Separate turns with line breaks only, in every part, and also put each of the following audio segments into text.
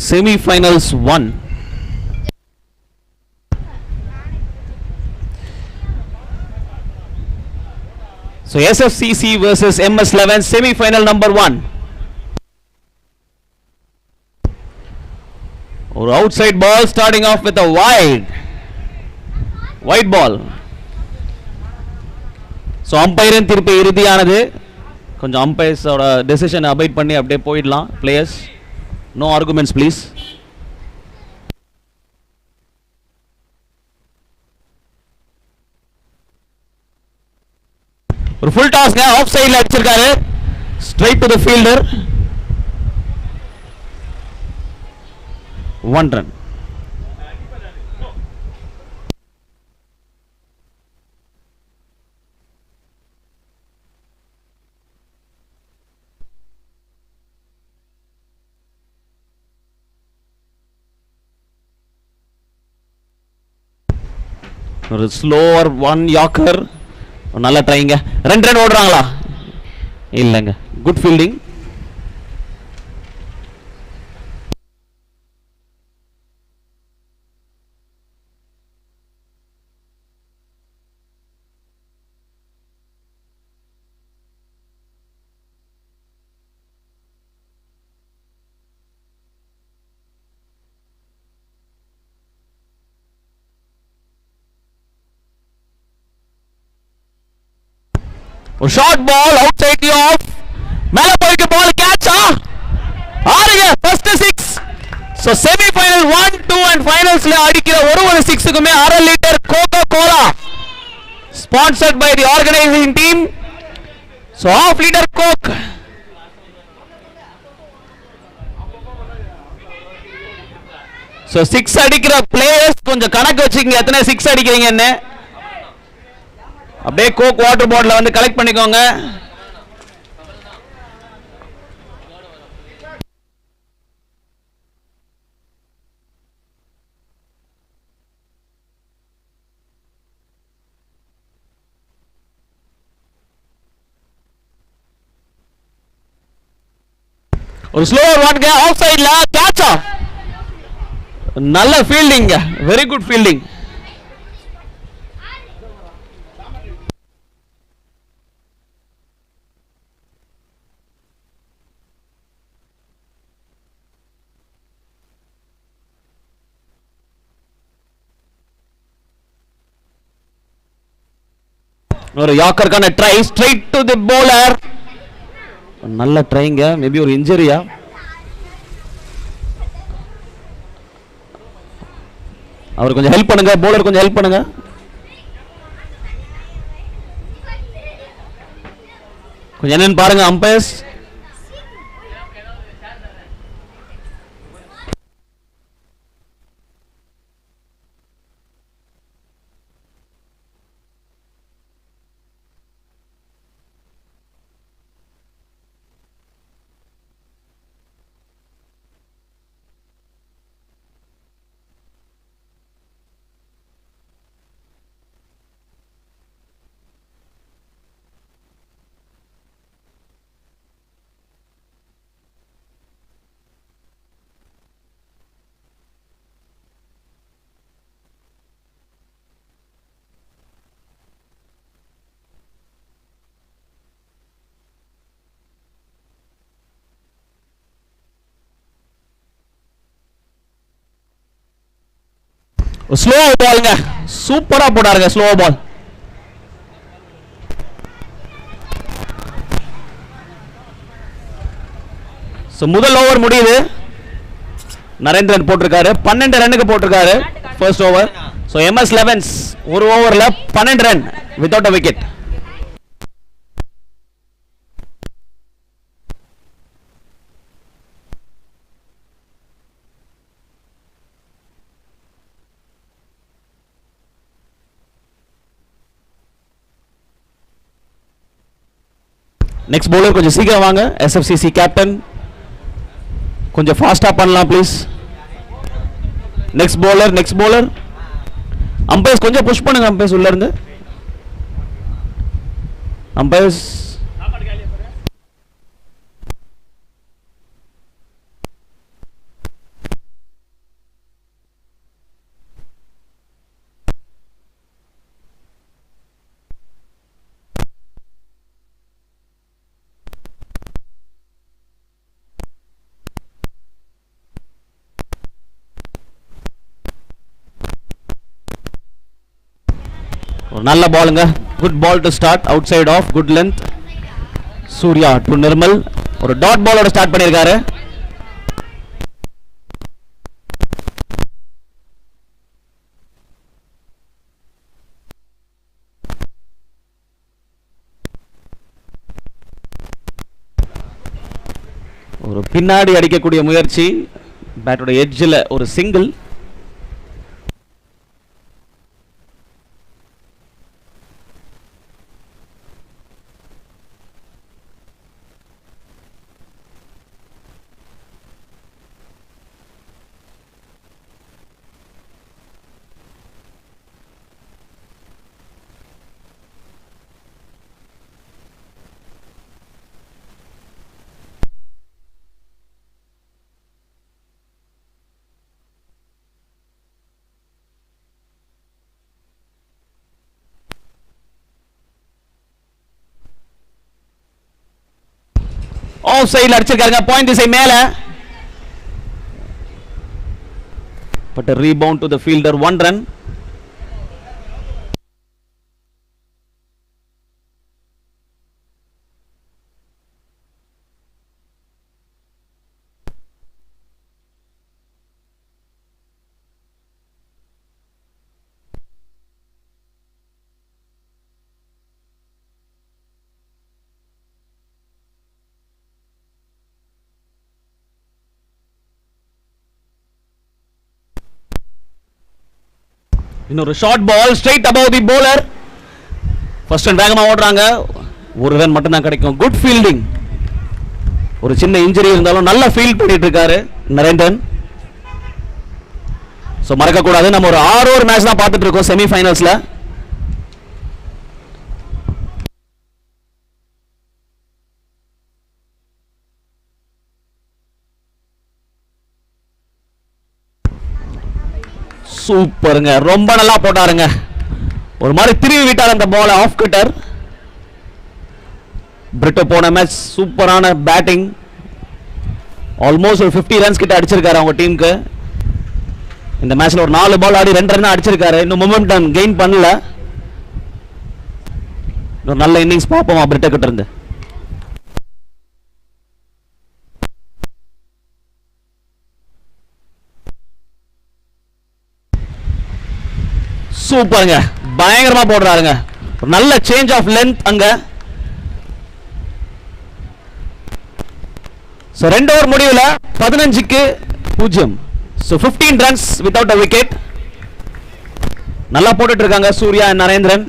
Semi-finals 1. So SFCC versus MS11 semi-final number 1. Or outside ball starting off with a wide ball. So umpire திருப்பி இறுதியானது. கொஞ்சம் umpires-ஓட decision abide பண்ணி அப்படியே போயிடலாம். Players, no arguments please. ஒரு full டாஸ்ங்க off சைடுல அடிச்சிருக்காரு. Straight to the fielder. 1 run. ஒரு ஸ்லோவர் 1 யாக்கர். நல்லா ட்ரைங்க. 2 ரன் ஓடுறாங்களா? இல்லைங்க. Good fielding. ஒரு short ball outside the off. மேல போயிட்டு பால் கேட்ச் ஆறுங்க. First 6. So semi final 1, 2 and ஃபைனல்ஸ்ல அடிக்கிற ஒரு 6க்குமே 1/2 litre Coca Cola sponsored by the organizing team. So 1/2 litre Coke. So 6 அடிக்கிற பிளேயர்ஸ் கொஞ்சம் கணக்கு வச்சுக்கங்க, எத்தனை 6 அடிக்கிறீங்கன்னு. அப்படியே கோக் வாட்டர் பாட்டில வந்து கலெக்ட் பண்ணிக்கோங்க. ஒரு ஸ்லோவர் வாட்ங்க ஆஃப் சைடுல கேட்ச். நல்ல ஃபீல்டிங், வெரி குட் ஃபீல்டிங். ஒரு யாக்கர்கான try straight to the bowler. நல்ல ட்ரைங்க. மேபி ஒரு இன்ஜரியா? அவர் கொஞ்சம் ஹெல்ப் பண்ணுங்க, bowler கொஞ்சம் ஹெல்ப் பண்ணுங்க. கொஞ்சம் என்னன்னு பாருங்க அம்பையர்ஸ். ஸ்லோ பால்ங்க, சூப்பரா போடாருங்க ஸ்லோ பால். முதல் ஓவர் முடியுது. நரேந்திரன் போட்டிருக்காரு 12 ரன்னுக்கு போட்டிருக்காரு ஃபர்ஸ்ட் ஓவர். ஸோ MS11 ஒரு ஓவர்ல 12 run without a wicket. Next bowler கொஞ்சம் சீக்கிரம் வாங்க. SFCC கேப்டன் கொஞ்சம் ஃபாஸ்டா பண்ணலாம் ப்ளீஸ். நெக்ஸ்ட் bowler அம்பையர்ஸ் கொஞ்சம் புஷ் பண்ணுங்க. அம்பையர்ஸ் உள்ள இருந்து அம்பையர்ஸ் நல்ல பாலுங்க. Good ball to start. Outside off. Good length. Surya to Nirmal. ஒரு டாட் பாலோட ஸ்டார்ட் பண்ணியிருக்காரு. ஒரு பின்னாடி அடிக்கக்கூடிய முயற்சி. பேட்டோட எட்ஜில் ஒரு சிங்கிள். ஆஃப் சைடில் அடிச்சிருக்காங்க. பாயிண்ட் திசை மேல. But rebound to the fielder. 1 run. இன்னொரு short ball straight above the bowler. First run வேகமா ஓடுறாங்க. ஒரு ரன் மட்டும் தான் கிடைக்கும். Good fielding. ஒரு சின்ன இன்ஜரி இருந்தாலும் நல்லா ஃபீல்ட் பண்ணிட்டு இருக்காரு நரேந்திரன். சோ மறக்க கூடாது, நம்ம ஒரு 6 ஓவர் மேட்ச் தான் பார்த்துட்டு இருக்கோம் செமி ஃபைனல்ஸ்ல. சூப்பருங்க, ரொம்ப நல்லா போட்டாருங்க. ஒரு மாதிரி திருவி விட்டார் அந்த பால். Of cutter. பிரிட்டோ போன மேட்ச் சூப்பரான பேட்டிங். ஆல்மோஸ்ட் ஒரு 50 ரன்ஸ் கிட்ட அடிச்சிருக்காரு அவங்க டீமுக்கு. இந்த மேட்ச்ல ஒரு 4 பால் ஆடி 2 ரன் அடிச்சிருக்காரு. இன்னும் மொமெண்டம் கெயின் பண்ணல. ஒரு நல்ல இன்னிங்ஸ் பார்ப்போமா பிரிட்டோ கிட்ட இருந்து. சூப்பருங்க, பயங்கரமா போடுறாருங்க. நல்ல சேஞ்ச் ஆஃப் லென்த் அங்க. சோ 2 ஓவர் முடிவுல 15க்கு 0. So 15 runs without a wicket. நல்லா போட்டுட்டு இருக்காங்க சூர்யா and நரேந்திரன்.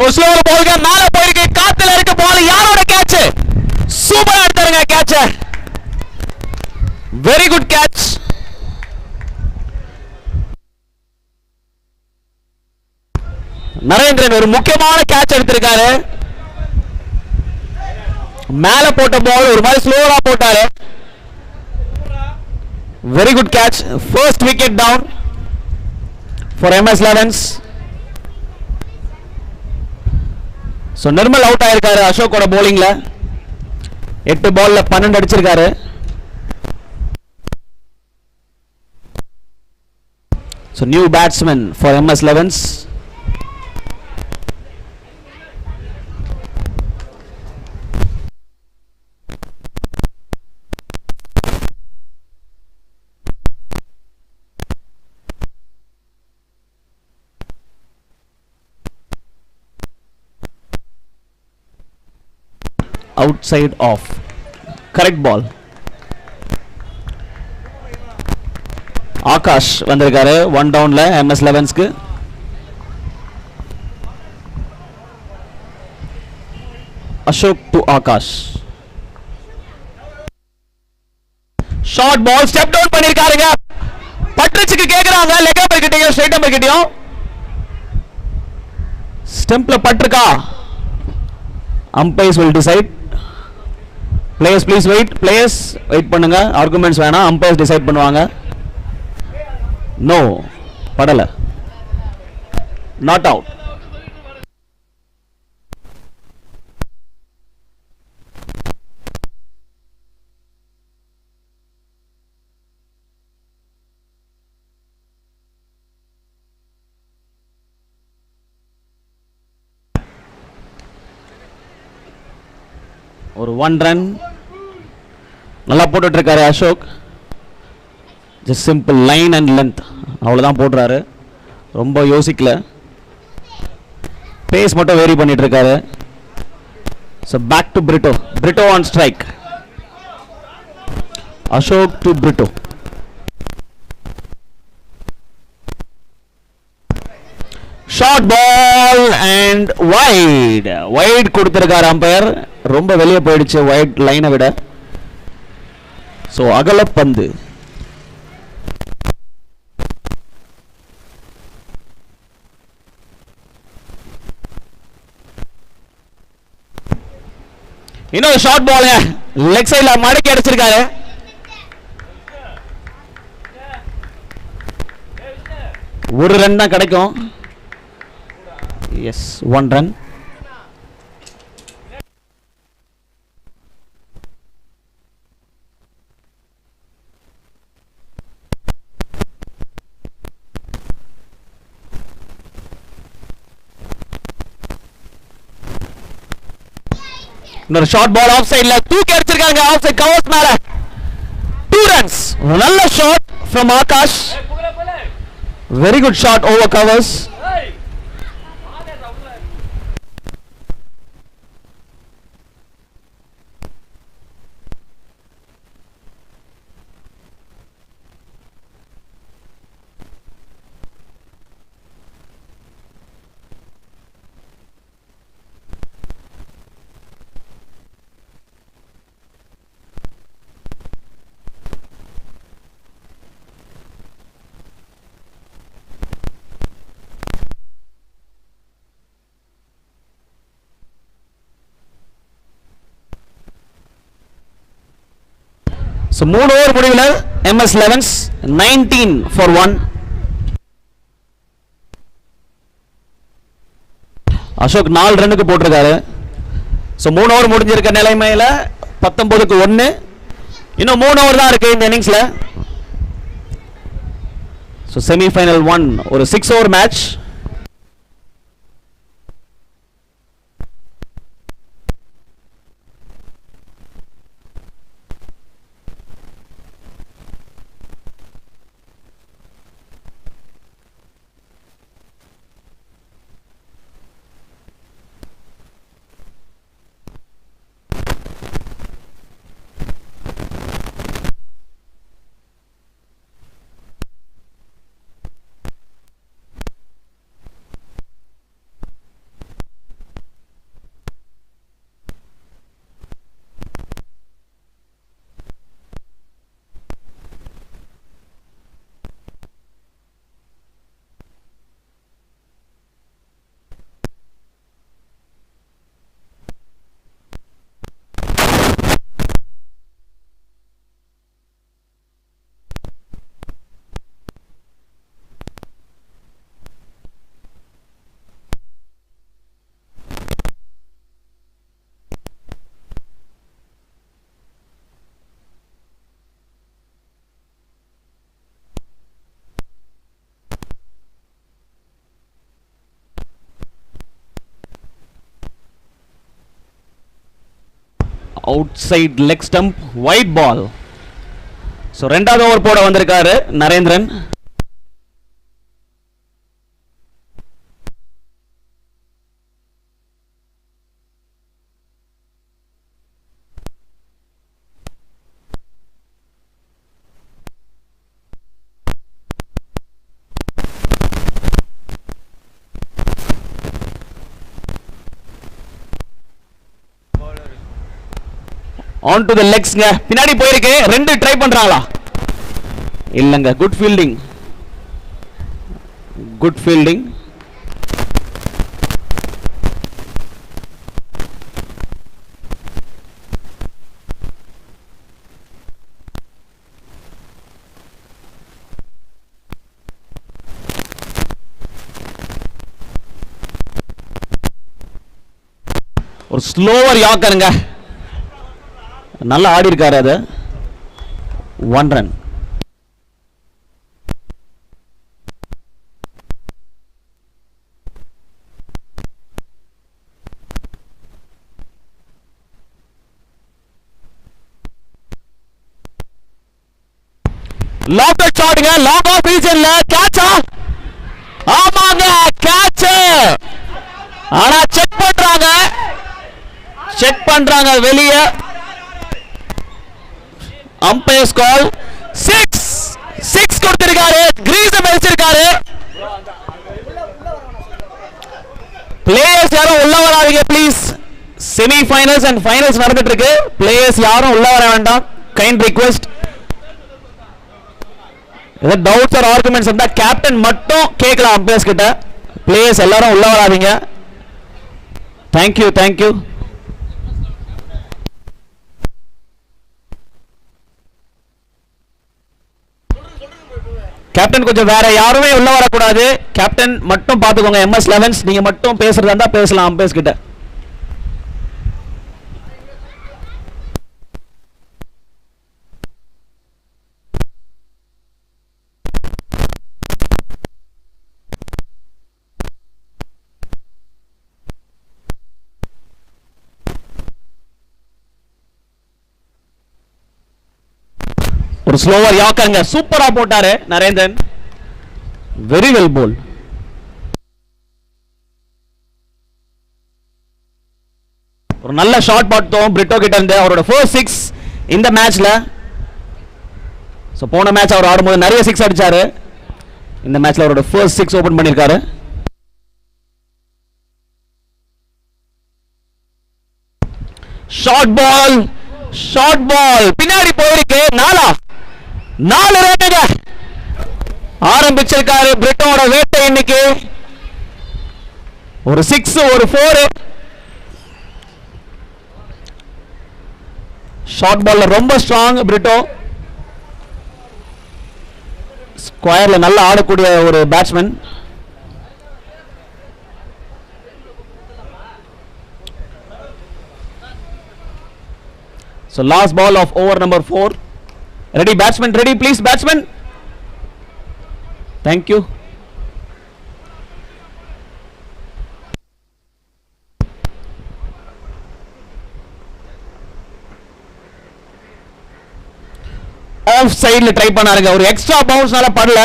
ஒரு ஸ்லோவா பால்ங்க, மேல போயிருக்கு. காத்துல இருக்க பால். யாரோட கேட்ச்? சூப்பரா எடுத்தாருங்க catch. Very good catch. Narendran ஒரு முக்கியமான கேட்ச் எடுத்திருக்காரு. மேல போட்ட பால் ஒரு மாதிரி ஸ்லோவா போட்டாரு. Very good catch. First wicket down for MS 11s. So Nirmal out ஆயிருக்காரு அசோக்கோட bowlingல. 8 பால்ல 12 அடிச்சிருக்காரு. So new batsman for MS 11s. outside off. Correct ball. Akash வந்திருக்காரு 1 டவுன்ல MS 11ஸ்க்கு. Ashok to Akash. Short ball step down பண்ணிருக்காருங்க. பட்ரிச்சுக்கு கேக்குறாங்க. லெக் அம்பர் கிட்டயும் ஸ்ட்ரைட் அம்பர் கிட்டயும் ஸ்டெம்ப்ல பட்டிருக்கா? umpires will decide. Players please wait. Players wait பண்ணுங்க. ஆர்குமெண்ட்ஸ் வேணாம். umpires decide பண்ணுவாங்க. No படல. Not out. ஒரு 1 ரன் நல்லா போட்டுட்டு இருக்காரு Ashok. Just simple line and length அவ்வளோதான் போடுறாரு. ரொம்ப யோசிக்கல. பேஸ் மட்டும் வேரி பண்ணிட்டு இருக்காரு. So back to Brito. Brito on strike. Ashok to Brito. Short ball and wide. Wide கொடுத்திருக்காரு அம்பையர். ரொம்ப வெளியே போயிடுச்சு வைட் லைனை விட. ஸோ அகலப்பந்து. இன்னொரு ஷார்ட் பால் லெக் சைட்ல மடக்கி அடிச்சிருக்காரு. ஒரு ரன் தான் கிடைக்கும். Yes 1 run. இன்னொரு ஷார்ட் பால் ஆஃப் சைட்ல தூக்கி அடிச்சிருக்காங்க. ஆஃப் சைட் கவர்ஸ் மேல 2 ரன்ஸ். நல்ல shot from Akash. Very good shot over covers. So 3 over முடிவில் MS 11s 19 for 1. அசோக் 4 ரன்னுக்கு போட்டிருக்காரு. ஸோ 3 ஓவர் முடிஞ்சிருக்க நிலைமையில 19க்கு 1. இன்னும் 3 ஓவர் தான் இருக்கு இந்த இன்னிங்ஸ்ல. ஸோ செமிஃபைனல் 1 ஒரு 6 over match. outside leg stump wide ball. So ரெண்டாவது ஓவர் போட வந்திருக்காரு நரேந்திரன். ஆன் டு தி லெக்ஸ்ங்க. பின்னாடி போயிருக்கு. ரெண்டு ட்ரை பண்றாங்களா? இல்லங்க. Good fielding. Good fielding. ஒரு ஸ்லோவர் யாக்கருங்க. நல்லா ஆடி இருக்காரு. அது 1 ரன். லாங் ஷாட்ங்க. லாங் ஆஃப் ரீஜன்ல கேட்சா? ஆமாங்க, கேட்ச். ஆனா செக் பண்றாங்க வெளியே. அம்பையர்ஸ் கால் 6 கொடுத்திருக்காரு. கிரீஸ் வெச்சிருக்காரு. பிளேயர்ஸ் யாரும் உள்ள வராதீங்க please. Semi finals and finals நடந்துட்டு இருக்கு. பிளேயர்ஸ் யாரும் உள்ள வர வேண்டாம். Kind request. ஏதாவது டவுட்ஸ் ஆர் ஆர்குமெண்ட்ஸ் இருந்தா கேப்டன் மட்டும் கேட்கலாம் அம்பையர்ஸ் கிட்ட. பிளேயர்ஸ் எல்லாரும் உள்ள வராதீங்க. தேங்க்யூ. கேப்டன் கொஞ்சம் வேற யாருமே உள்ள வரக்கூடாது. கேப்டன் மட்டும் பாத்துக்கோங்க. MS11 நீங்க மட்டும் பேசுறதா இருந்தா பேசலாம் அம்பையர்ஸ் கிட்ட. ஒரு ஸ்லோவர் யாக்கருங்க. சூப்பரா போட்டாரு நரேந்திரன். வெரி வெல் போல். ஒரு நல்ல ஷாட் பார்த்தோம் பிரிட்டோ கிட்ட இருந்து. அவரோட ஃபர்ஸ்ட் 6 இந்த மேட்ச்ல. போன மேட்ச் அவர் ஆடும்போது நிறைய 6 அடிச்சாரு. இந்த மேட்ச்ல அவரோட ஃபர்ஸ்ட் 6 ஓபன் பண்ணிருக்காரு. ஷார்ட் பால் பின்னாடி போயிருக்கு. 4 ரன்னுங்க. ஆரம்பிச்சிருக்காரு பிரிட்டோட வேட்டை. இன்னைக்கு ஒரு 6 ஒரு 4. ஷார்ட் பால்ல ரொம்ப ஸ்ட்ராங் பிரிட்டோ. ஸ்கொயர்ல நல்லா ஆடக்கூடிய ஒரு batsman. So last ball of over number 4. Ready batsman, ready please batsman. Thank you. Off side la try பண்ணாருங்க. ஒரு எக்ஸ்ட்ரா பவுன்ஸ்னால படல.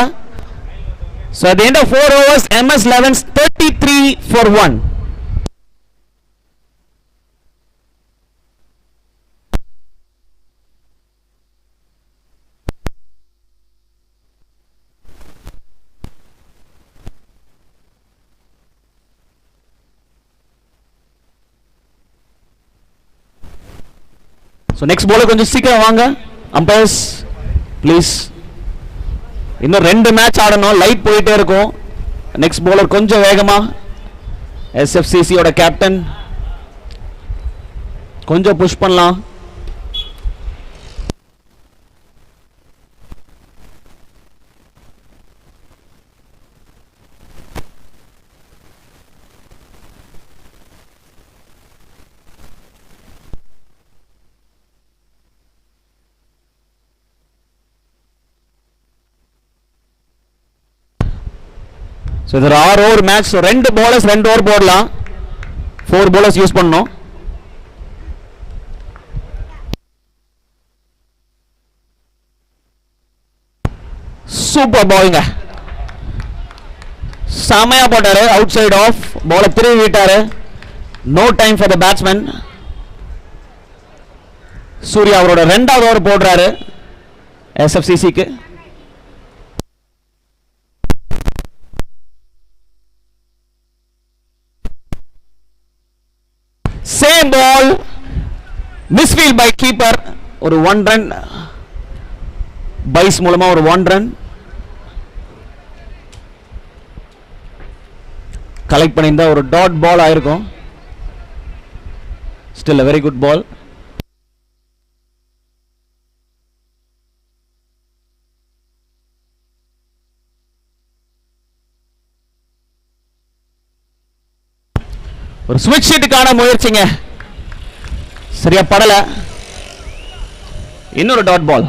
So at the end of 4 overs MS11's 33 for 1. So next bowler கொஞ்சம் சீக்கிரம் வாங்க umpires please. இன்னும் 2 match ஆடணும். Light போயிட்டே இருக்கும். Next bowler கொஞ்சம் வேகமா. SFCC ஓட கேப்டன் கொஞ்சம் புஷ் பண்ணலாம். So there are 6 over match. So 2 bowlers 2 over போடலாம். 4 bowlers யூஸ் பண்ணனும். சூப்பர் பாலிங்க. சாமையா போட்டாரு. Outside off. பால திருவி விட்டாரு. No time for the batsman. Surya அவரோட 2வது ஓவர் போடுறாரு SFCCக்கு. Same ball. Misfield by keeper. ஒரு 1 ரன் பைஸ் மூலமா ஒரு 1 ரன் கலெக்ட் பண்ணியிருந்தா ஒரு டாட் பால் ஆயிருக்கும். Still a very good ball. ஒரு ஸ்விட்ச் ஷீட்டுக்கான முயற்சிங்க, சரியா படல. இன்னொரு டாட் பால்.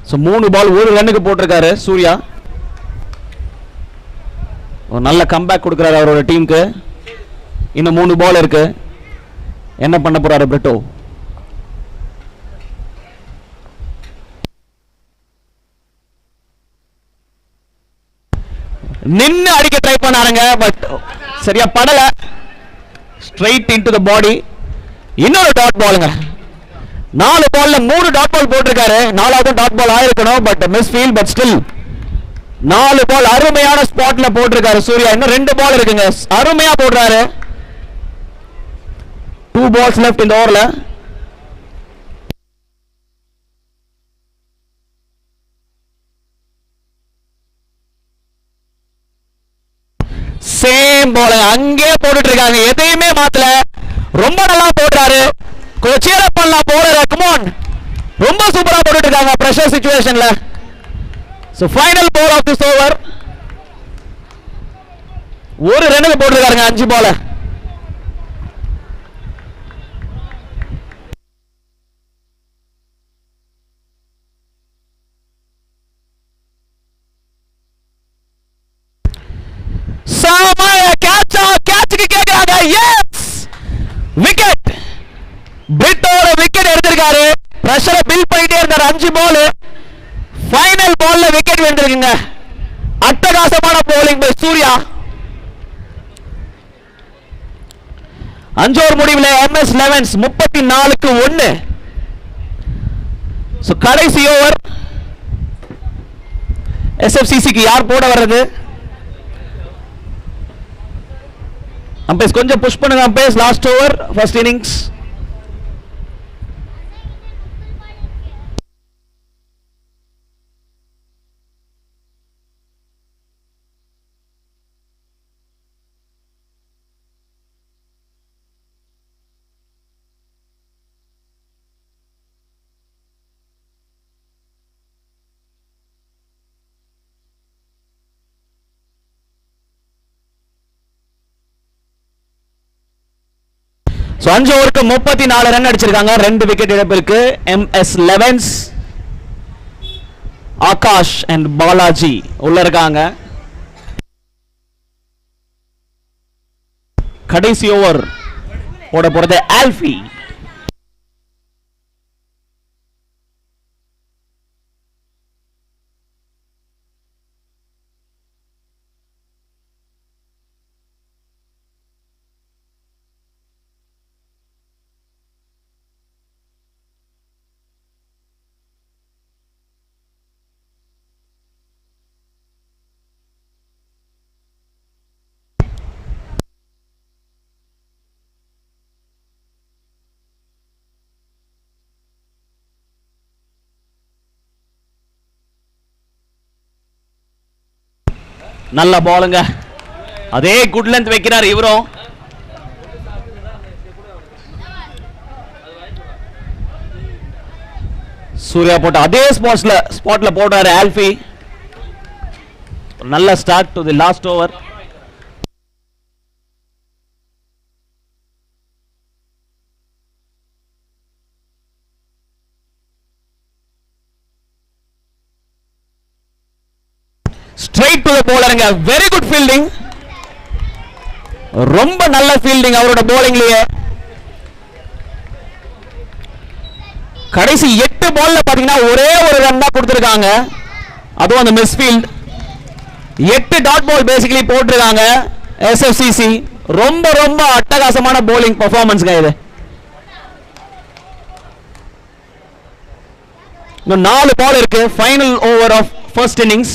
சோ 3 பால் 1 ரன்னுக்கு போட்டிருக்காரு சூர்யா. ஒரு நல்ல கம்பேக் கொடுக்கிறாரு அவரோட டீமுக்கு. இன்னும் 3 பால் இருக்கு. என்ன பண்ண போறாரு பிரிட்டோ? நின்னு அடிக்க ட்ரை பண்ணாருங்க, பட் சரியா படல. ஸ்ட்ரைட் இன்டு தி பாடி. இன்னொரு டாட் பாலுங்க. 4 பால்ல 3 டாட் பால் போட்டிருக்காரு. 4வது டாட் பால் ஆயிருக்கணும், but misfield. But still 4 ball அருமையான ஸ்பாட்ல போட்டிருக்காரு சூர்யா. இன்னும் 2 பால் இருக்குங்க, அருமையா போடுறாரு. 2 balls left in the overல. சேம் பால் அங்கே போட்டுட்டு இருக்காங்க, எதையுமே மாத்தல. ரொம்ப நல்லா போடுறாரு. கோச்சேர பண்ணலாம் போலர். கம் ஆன், ரொம்ப சூப்பரா போட்டுட்டு இருக்காங்க பிரஷர் சிச்சுவேஷன்ல. So final ball of this over. ஒரு ரன்னுக்கு போட்டுருக்காருங்க 5 பால். கேட்சுக்கு கேக்குறாங்க. S, wicket. பிரிட்டோட விக்கெட் எடுத்திருக்காரு. பிரஷரை பில் பண்ணிட்டே இருந்தாரு. 5 பால், ஃபைனல் பால்ல விக்கெட் வென்றிருக்குங்க. அட்டகாசமான போலிங் பை சூர்யா. 5 ஓவர் முடிவில் MS 11 34க்கு 1. சோ கடைசி ஓவர் SFCCக்கு யார் போட வர்றது? அம்பையர்ஸ் கொஞ்சம் புஷ் பண்ணுங்க umpires. Last over, first innings. So 5 ஓவருக்கு 34 ரன் அடிச்சிருக்காங்க. 2 விக்கெட் இழப்பிற்கு. MS 11 ஆகாஷ் அண்ட் பாலாஜி உள்ள இருக்காங்க. கடைசி ஓவர் போட போறது ஆல்ஃபி. நல்ல பாலுங்க, அதே குட் லென்த் வைக்கிறார் இவரும். சூர்யா போட்ட அதே ஸ்பாட்ல போடுறாரு ஆல்ஃபி. நல்ல start to the last over. Straight to the bowlerங்க. வெரி குட் ஃபீல்டிங், ரொம்ப நல்ல ஃபீல்டிங் அவரோட bowlingலயே. கடைசி 8 பால்ல பாத்தீங்கன்னா ஒரே ஒரு ரன் தான் கொடுத்திருக்காங்க, அதுவும் அந்த misfield. 8 dot ball basically போட்டிருக்காங்க SFCC. ரொம்ப ரொம்ப அட்டகாசமான bowling பெர்ஃபார்மன்ஸ்ங்க இது. இன்னும் 4 பால் இருக்கு, final over of first innings.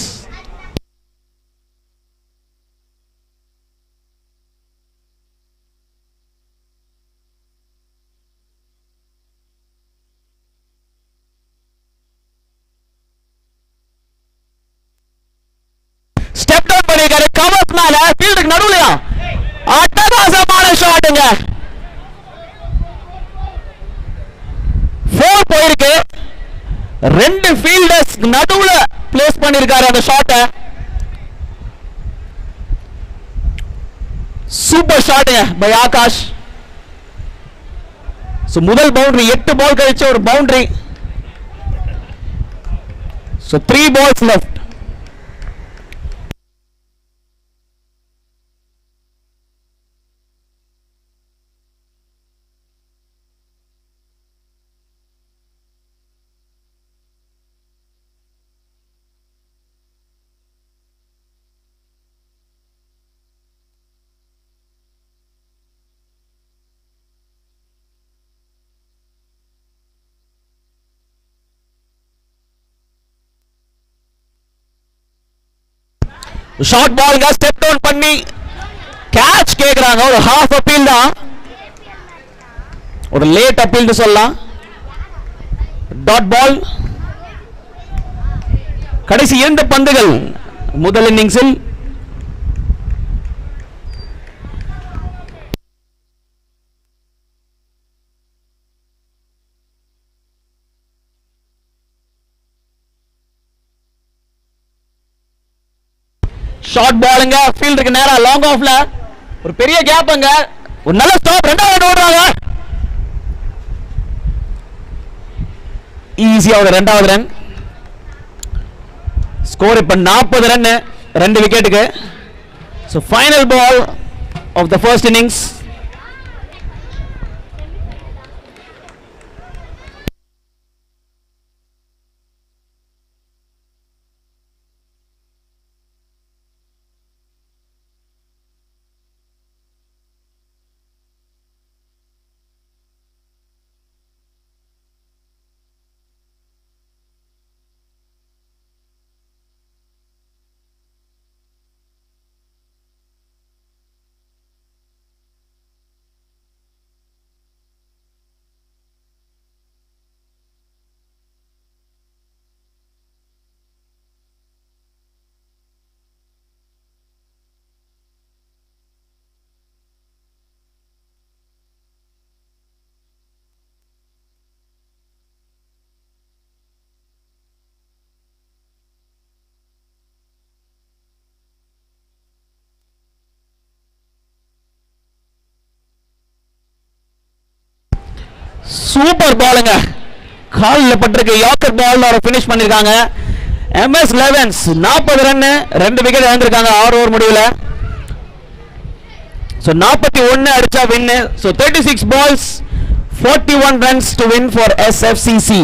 ஷாட்டுங்க 4 போயிருக்கு. 2 ஃபீல்டர்ஸ் நடுவுல பிளேஸ் பண்ணிருக்காரு அந்த ஷாட்டை. சூப்பர் ஷாட்டுங்க பை ஆகாஷ். முதல் பவுண்டரி 8 பால் கழிச்சு ஒரு பவுண்டரி. 3 balls left. ஷார்ட் பால்ங்க ஸ்டெப் டவுன் பண்ணி கேட்ச் கேக்குறாங்க. ஒரு ஹாஃப் அப்பீல் தான், ஒரு லேட் அப்பீல் சொல்லலாம். Dot ball. கடைசி 2 பந்துகள் முதல் இன்னிங்ஸில். ஷார்ட் பாலுங்க ஃபீல்டுக்கு நேரா லாங் ஆஃப்ல ஒரு பெரிய கேப்ங்க. ஒரு நல்ல ஸ்டாப். 2வது ஓடுறாங்க. ஈஸியா ஒரு 2வது ரன். ஸ்கோர் இப்ப 40 ரன் 2 விக்கெட்டுக்கு. Final ball of the first innings. Super பாலுங்க. காலில் பட்டிருக்க யாக்கர் பால் அவரை ஃபினிஷ் பண்ணிருக்காங்க. MS லெவன்ஸ் 40 ரன் 2 விக்கெட் இழந்திருக்காங்க 6 ஓவர் முடிவில். 41 அடிச்சா win. 36 balls 41 runs to win for SFCC.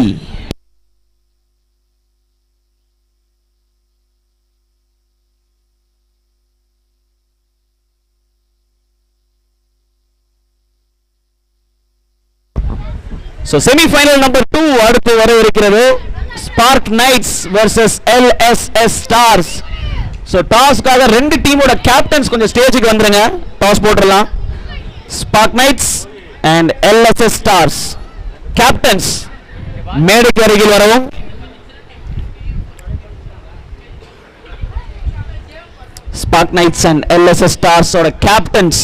Semifinal number 2 அடுத்து வர இருக்கிறது. Spark Knights versus LSS Stars. டாஸ்க்காக 2 டீமோட கேப்டன்ஸ் கொஞ்சம் ஸ்டேஜுக்கு வந்துருங்க. டாஸ் போட்டுடலாம். Spark Knights and LSS Stars captains மேடைக்கு அருகில் வரவும். Spark Knights and LSS Stars ஓட captains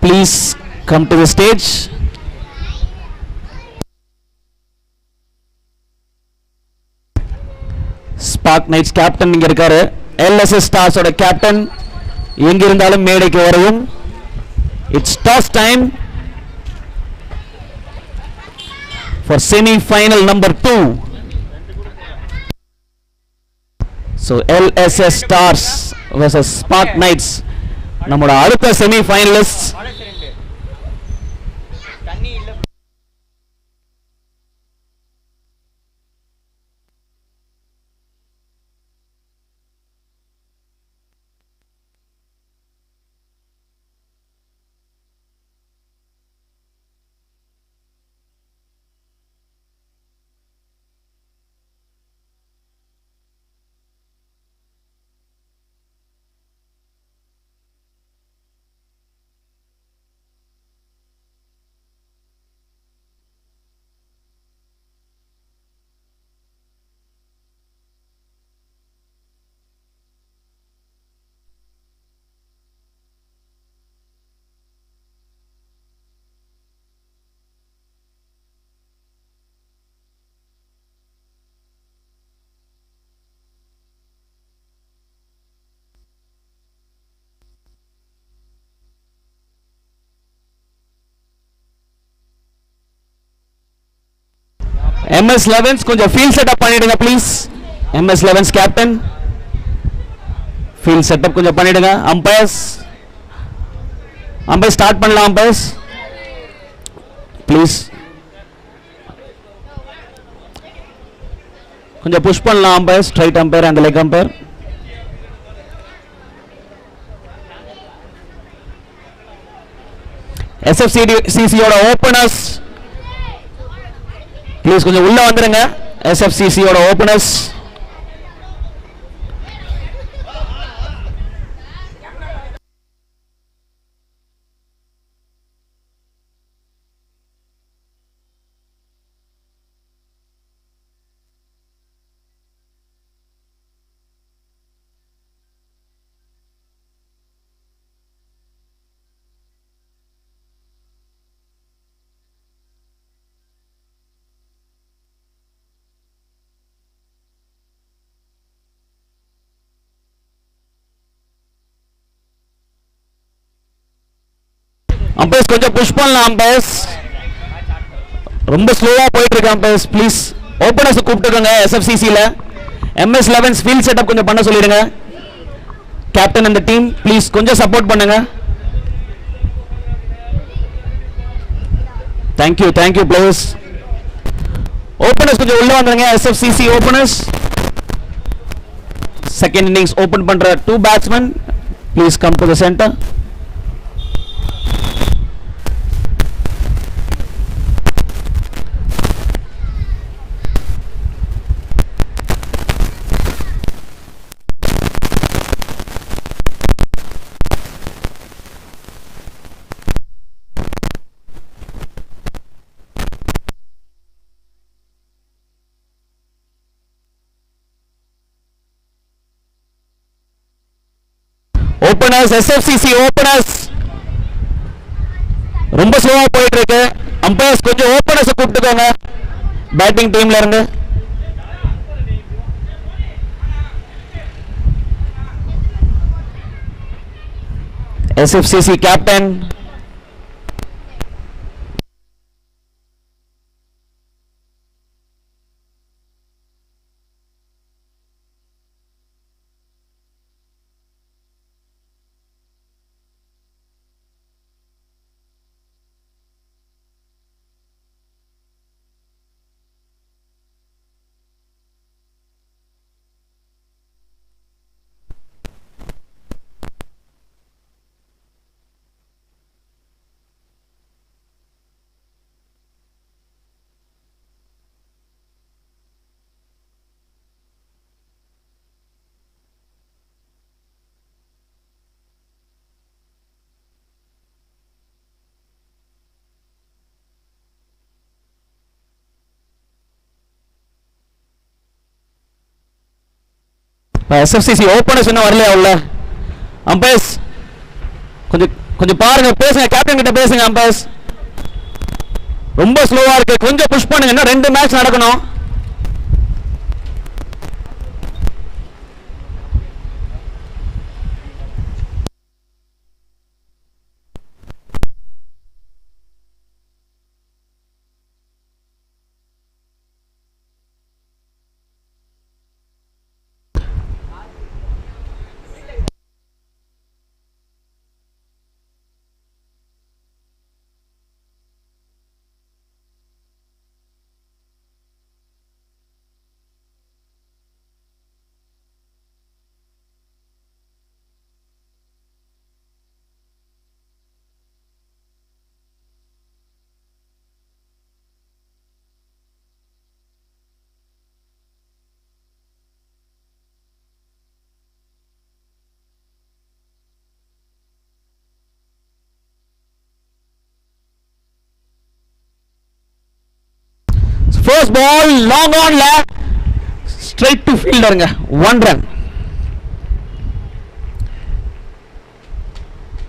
please come to the stage. Spark Knights captain இங்க இருக்காரு. LSS ஸ்டார்ஸ் ஓட கேப்டன் எங்க இருந்தாலும் மேடைக்கு வரவும். It's toss time for semi final number 2. LSS stars versus spark knights நம்மளோட அடுத்த செமி ஃபைனலிஸ்ட். MS11 கொஞ்சம் ஃபீல்ட் செட்டப் பண்ணிடுங்க please. MS11 captain field setup கொஞ்சம் பண்ணிடுங்க. அம்பையர்ஸ் ஸ்டார்ட் பண்ணலாம். அம்பையர்ஸ் ப்ளீஸ் கொஞ்சம் புஷ் பண்ணலாம். Umpires straight umpire and leg umpire. SFCCயோட ஓபனர்ஸ் ப்ளீஸ் கொஞ்சம் உள்ள வந்துருங்க. SFCCயோட ஓபனர்ஸ் அம்பையர்ஸ் கொஞ்சம் புஷ் பண்ணலாம். அம்பையர்ஸ் ரொம்ப ஸ்லோவா போயிட்டு இருக்கு. அம்பையர்ஸ் ப்ளீஸ் ஓபனர்ஸ் கூப்பிட்டுக்கோங்க. SFCCல MS11 ஃபீல்ட் செட்டப் கொஞ்சம் பண்ண சொல்லிடுங்க. கேப்டன் அந்த டீம் ப்ளீஸ் கொஞ்சம் சப்போர்ட் பண்ணுங்க. Thank you players. ஓபனர்ஸ் கொஞ்சம் உள்ள வந்துருங்க. SFCC openers second innings open பண்ற 2 batsman please come to the centre. Openers SFCC openers ரொம்ப ஸ்லோவா போயிட்டு இருக்கு. அம்பையர்ஸ் கொஞ்சம் ஓபனர்ஸ் கூப்பிட்டுக்கோங்க பேட்டிங் டீம்ல இருந்து. SFCC கேப்டன் SFCC ஓபனர்ஸ் இன்னும் வரலையா உள்ள? அம்பையர்ஸ் கொஞ்சம் பாருங்க, பேசுங்க, கேப்டன் கிட்ட பேசுங்க. அம்பையர்ஸ் ரொம்ப ஸ்லோவா இருக்கு, கொஞ்சம் புஷ் பண்ணுங்க. இன்னும் 2 மேட்ச் நடக்கணும். First ball long on left straight to fielderங்க 1 run.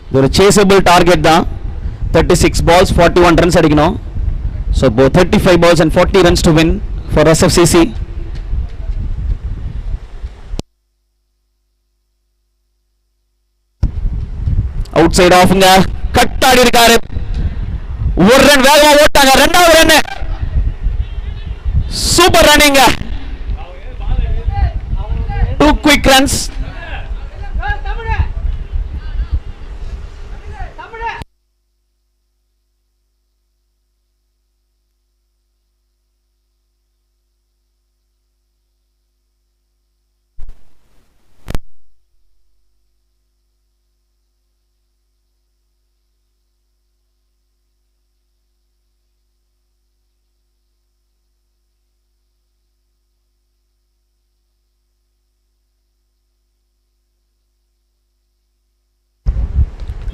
இது ஒரு சேசபிள் டார்கெட் தான். 36 balls 41 runs அடிக்கணும். So both 35 balls and 40 runs to win for SFCC. outside ஆஃப்ங்க கட் ஆடி இருக்காரு. ஒரு ரன் வேகமா ஓட்டாங்க. இரண்டாவது run Super running. 2 quick runs.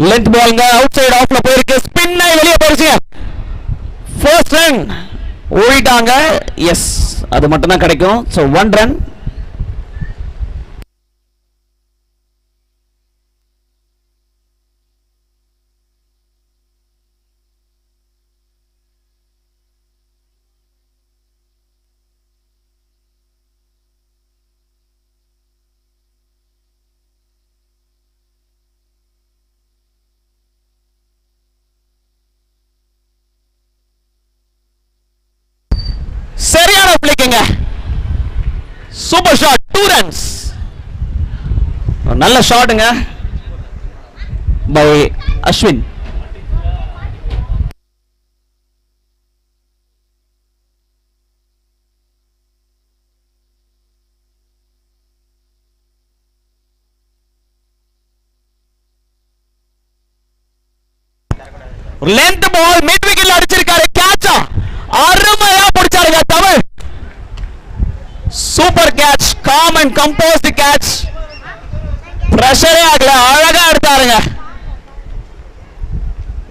Length பால்ங்க அவுட் சைடு ஆஃப்ல போயிருக்கு ஸ்பின் ஆகி வெளியே போயிடுச்சு ஃபர்ஸ்ட் ரன் ஓடிட்டாங்க எஸ் அது மட்டும் தான் கிடைக்கும் சோ 1 ரன் சரியான பிளேக்குங்க சூப்பர் ஷாட் 2 ரன்ஸ் நல்ல ஷாட்டுங்க by Ashwin length ball mid விக்கெட்ல அடிச்சிருக்காரு கேட்சா அருமையா பிடிச்சாருங்க Tamil super catch calm and composed catch பிரஷரே ஆகல அழகா எடுத்தாருங்க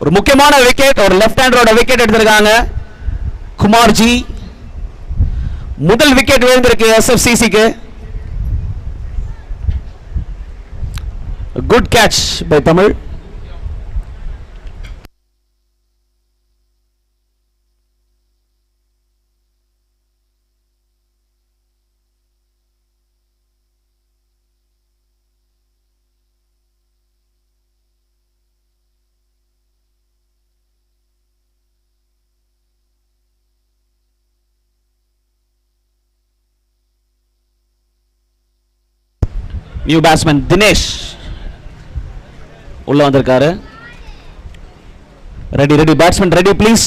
ஒரு முக்கியமான விக்கெட் ஒரு லெஃப்ட் ஹேண்டரோட விக்கெட் எடுத்திருக்காங்க குமார்ஜி முதல் விக்கெட் விழுந்திருக்கு எஸ்எஃப்சிசிக்கு good catch by Tamil new batsman Dinesh உள்ள வந்திருக்காரு ready batsman ready please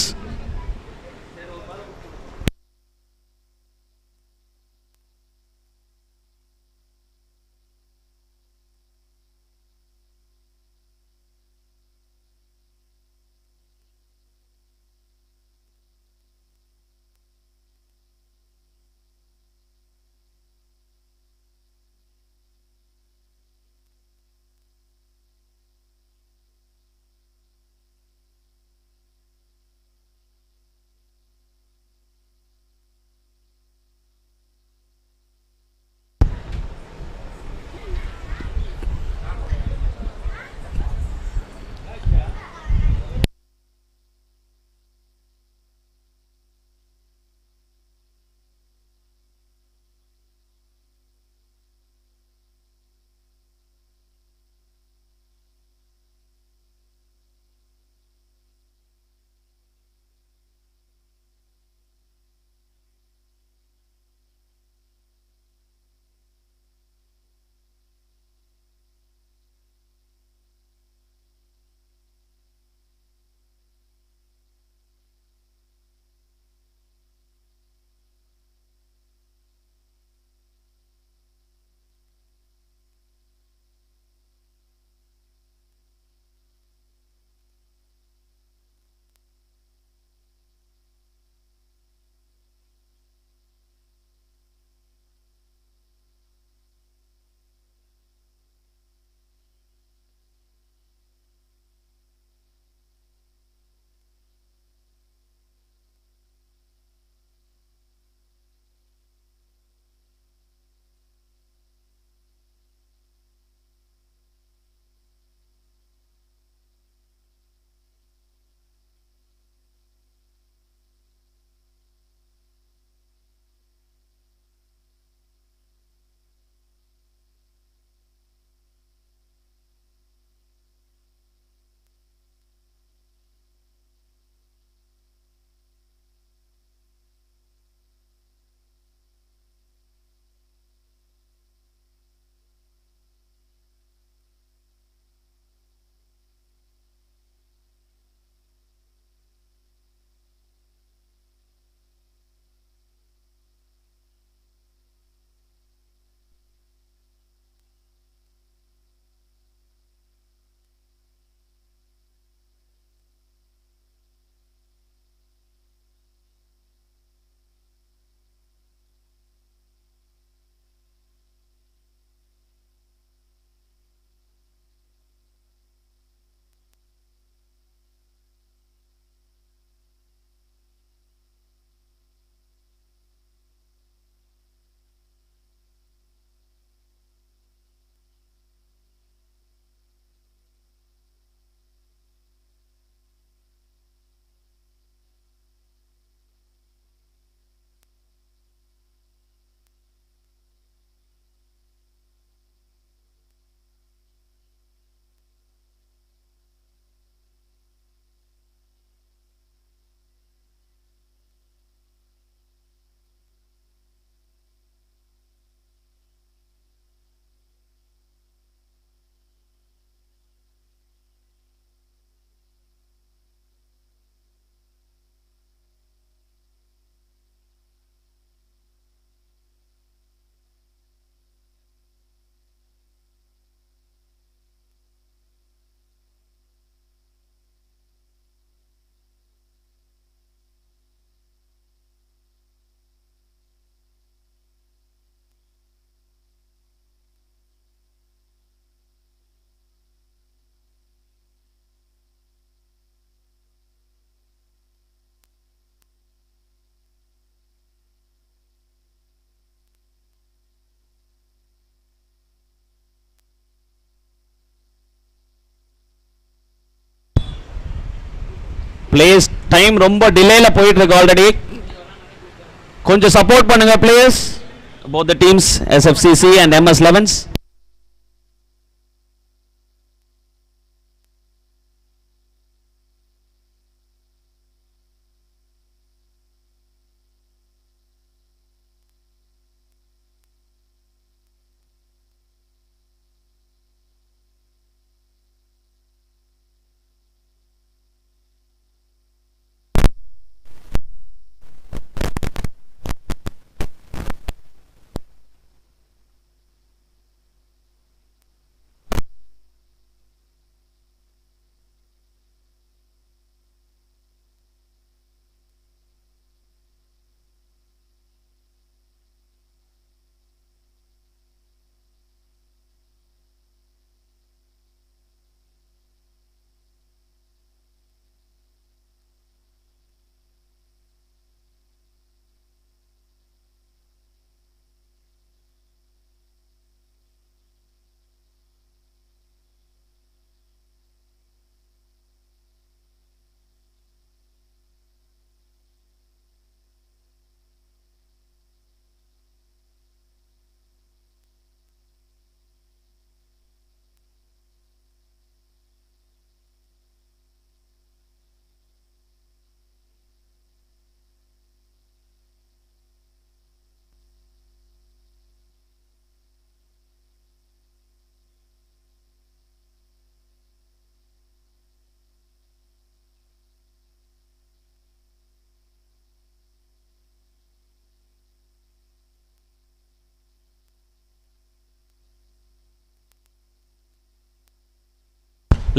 please time ரொம்ப டிலேல போயிட்டு இருக்கு ஆல்ரெடி. கொஞ்சம் சப்போர்ட் பண்ணுங்க please both the teams SFCC and MS11s.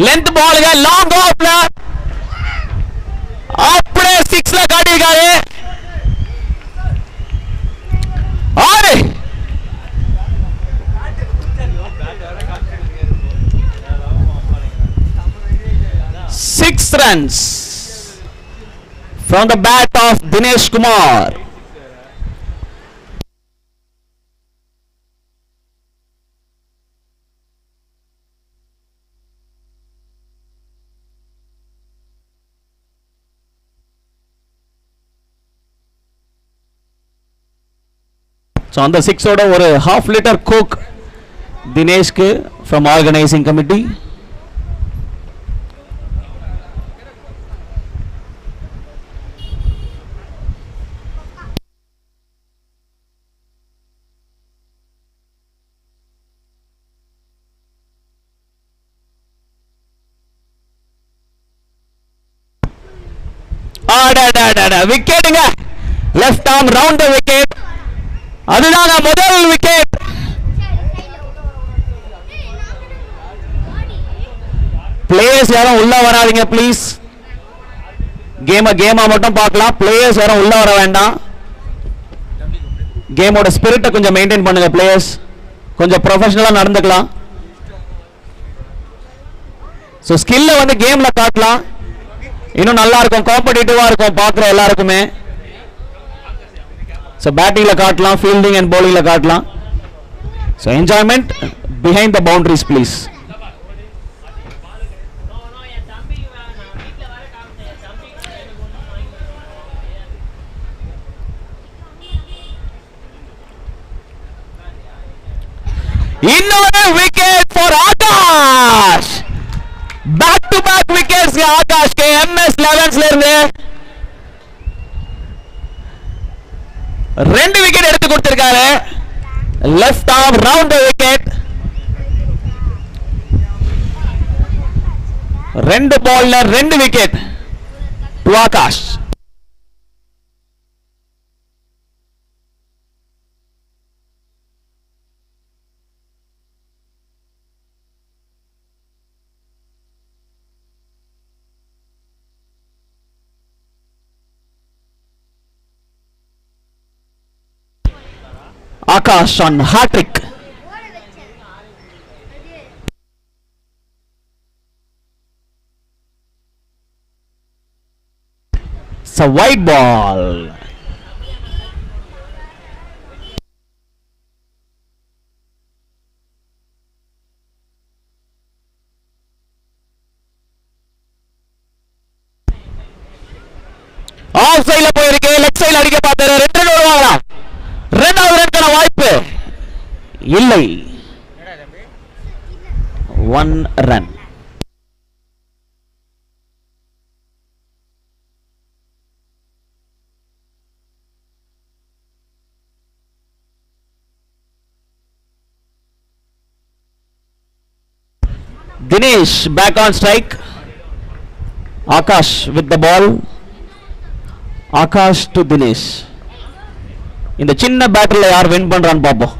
Length பாலுங்க லாங் ஆஃப்ல அப்படியே 6ல காட்டியிருக்காரு. ஆறு 6 runs from the bat of Dinesh Kumar. So on the 6 oda ஒரு half liter coke தினேஷ்க்கு from organizing committee. விக்கெட்டுங்க left arm round the wicket. அதுதான் முதல் wicket. Players யாரும் உள்ள வராதீங்க ப்ளீஸ். கேமா மட்டும் பார்க்கலாம். பிளேயர்ஸ் யாரும் உள்ள வர வேண்டாம். கேமோட ஸ்பிரிட்டை கொஞ்சம் மெயின்டைன் பண்ணுங்க பிளேயர்ஸ். கொஞ்சம் ப்ரொஃபஷனலா நடந்துக்கலாம். ஸோ ஸ்கில்ல வந்து கேம்ல காட்டலாம். இன்னும் நல்லா இருக்கும், காம்படிட்டிவா இருக்கும் பார்க்குற எல்லாருக்குமே. ஸோ பேட்டிங்ல காட்டலாம், ஃபீல்டிங் அண்ட் பவுலிங்ல காட்டலாம். So enjoyment behind the boundaries please. இன்னொரு wicket for Aakash. Back to back wickets ஆகாஷ்க்கு MS11ஸ்ல இருந்து 2 விக்கெட் எடுத்து கொடுத்திருக்காரு. Left arm round wicket. 2 பால்ல 2 wicket to Akash. Akash on hat-trick. It's a white ball. Off சைடுல போயிருக்கு, லெஃப்ட் சைடுல அடிக்க பார்த்தாரு, 2 ரன் ஓடுவாங்களா? 2வது ரன்கான வாய்ப்பு இல்லை, 1 run. Dinesh back on strike. Akash with the ball. Akash to Dinesh. இந்த சின்ன பேட்டில் யார் வின் பண்றான்னு பாப்போம்.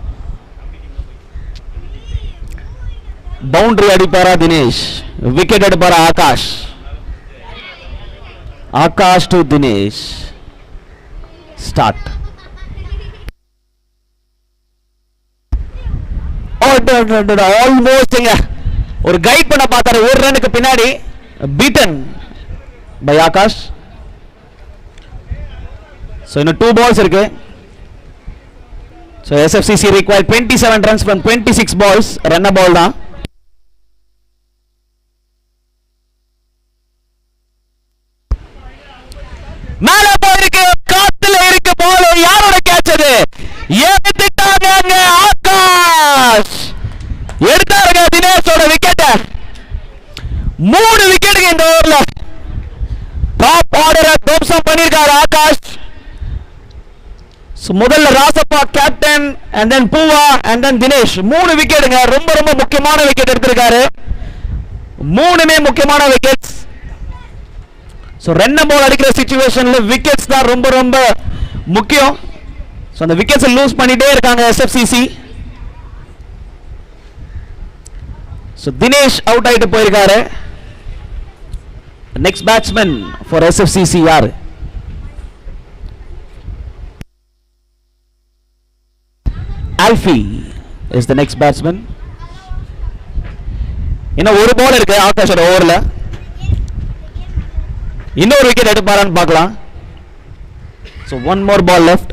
பவுண்டரி அடிப்பாரா தினேஷ், விக்கெட் எடுப்பாரா ஆகாஷ்? ஆகாஷ் டு தினேஷ். ஸ்டார்ட். ஆல்மோஸ்ட்ங்க ஒரு கைட் பண்ண பார்த்தாரு, 1 ரனுக்கு பின்னாடி பீட்டன் பை ஆகாஷ். சோ இன்னும் 2 balls இருக்கு. So SFCC require 27 runs from 26 balls. ரன்ன பால் தான். மேல போயிருக்கு, காத்துல இருக்கு பால். யாரோட கேட்ச் அது? எடுத்துட்டாங்க ஆகாஷ். எடுத்தாருங்க தினேஷோட விக்கெட். 3 விக்கெட்டுக்கு இந்த ஓவர்ல டாப் ஆர்டரை துவம்சம் பண்ணிருக்காரு ஆகாஷ். முதல்ல ராசப்பா கேப்டன், and then பூவா, and then தினேஷ். 3 விக்கெட்டுங்க. ரொம்ப ரொம்ப முக்கியமான விக்கெட் எடுத்திருக்காரு. 3மே முக்கியமான விக்கெட்ஸ். சோ ரன் பால் அடிக்கிற சிச்சுவேஷன்ல விக்கெட்ஸ் தான் ரொம்ப ரொம்ப முக்கியம். சோ அந்த விக்கெட்ஸ் லூஸ் பண்ணிட்டே இருக்காங்க SFCC. சோ தினேஷ் அவுட் ஆயிட்டு போயிருக்காரு. நெக்ஸ்ட் பேட்ஸ்மேன் ஃபார் SFCC யார்? Alfie is the next batsman. இன்னும் ஒரு பால் இருக்கு ஆகாஷோட ஓவர்ல. இன்னொரு விக்கெட் எடுப்பாரான்னு பார்க்கலாம். So one more ball left.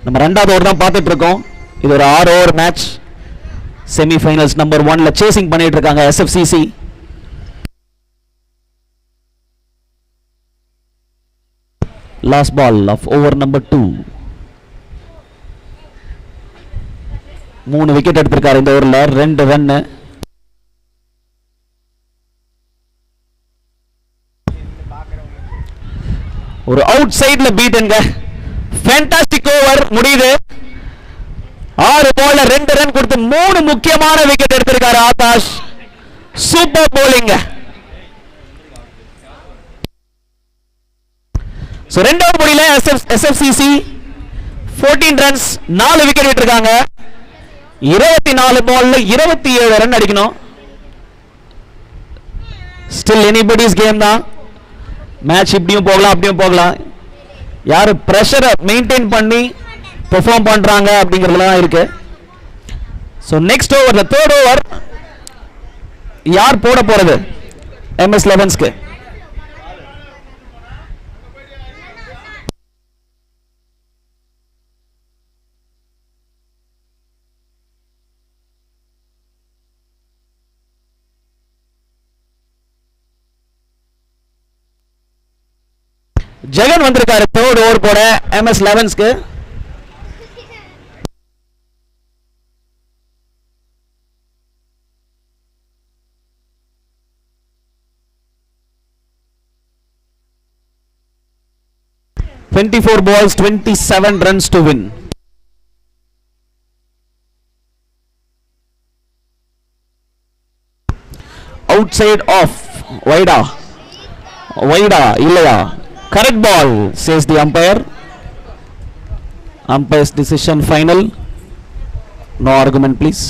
நம்ம 2வது ஓவர் தான் பார்த்துட்டு இருக்கோம். இது ஒரு 6 over match. Semi finals number 1ல சேசிங் பண்ணிட்டு இருக்காங்க SFCC. Last ball of over number 2. 3 wicket எடுத்திருக்காரு இந்த ஓவர்ல, 2 ரன். ஒரு அவுட் சைடுல பீட்டன்ங்க. ஃபேண்டாஸ்டிக் ஓவர் முடியுது. 6 பால்ல 2 ரன் கொடுத்து 3 முக்கியமான விக்கெட் எடுத்திருக்காரு ஆகாஷ். Super polling. சோ 2வது போடியில SFCC 14 ரன்ஸ், 4 விக்கெட் விட்டுருக்காங்க. 24 பால்ல 27 ரன் அடிக்கணும். ஸ்டில் எனிபடிஸ் கேம் தான். மேட்ச் இப்படியும் போகலாம் அப்படியும் போகலாம். யாரு பிரஷரை மெயின்டைன் பண்ணி பெர்ஃபார்ம் பண்றாங்க அப்படிங்கிறதுல தான் இருக்கு. சோ நெக்ஸ்ட் ஓவர்ல 3rd ஓவர் யார் போட போறது MS 11ஸ்க்கு? ஜெகன் வந்திருக்காரு 3rd ஓவர் போட MS 11ஸ்க்கு. "24 balls, 27 runs to win." Outside off. Wide இல்லையா? Correct ball, says the umpire. Umpire's decision final. No argument, please.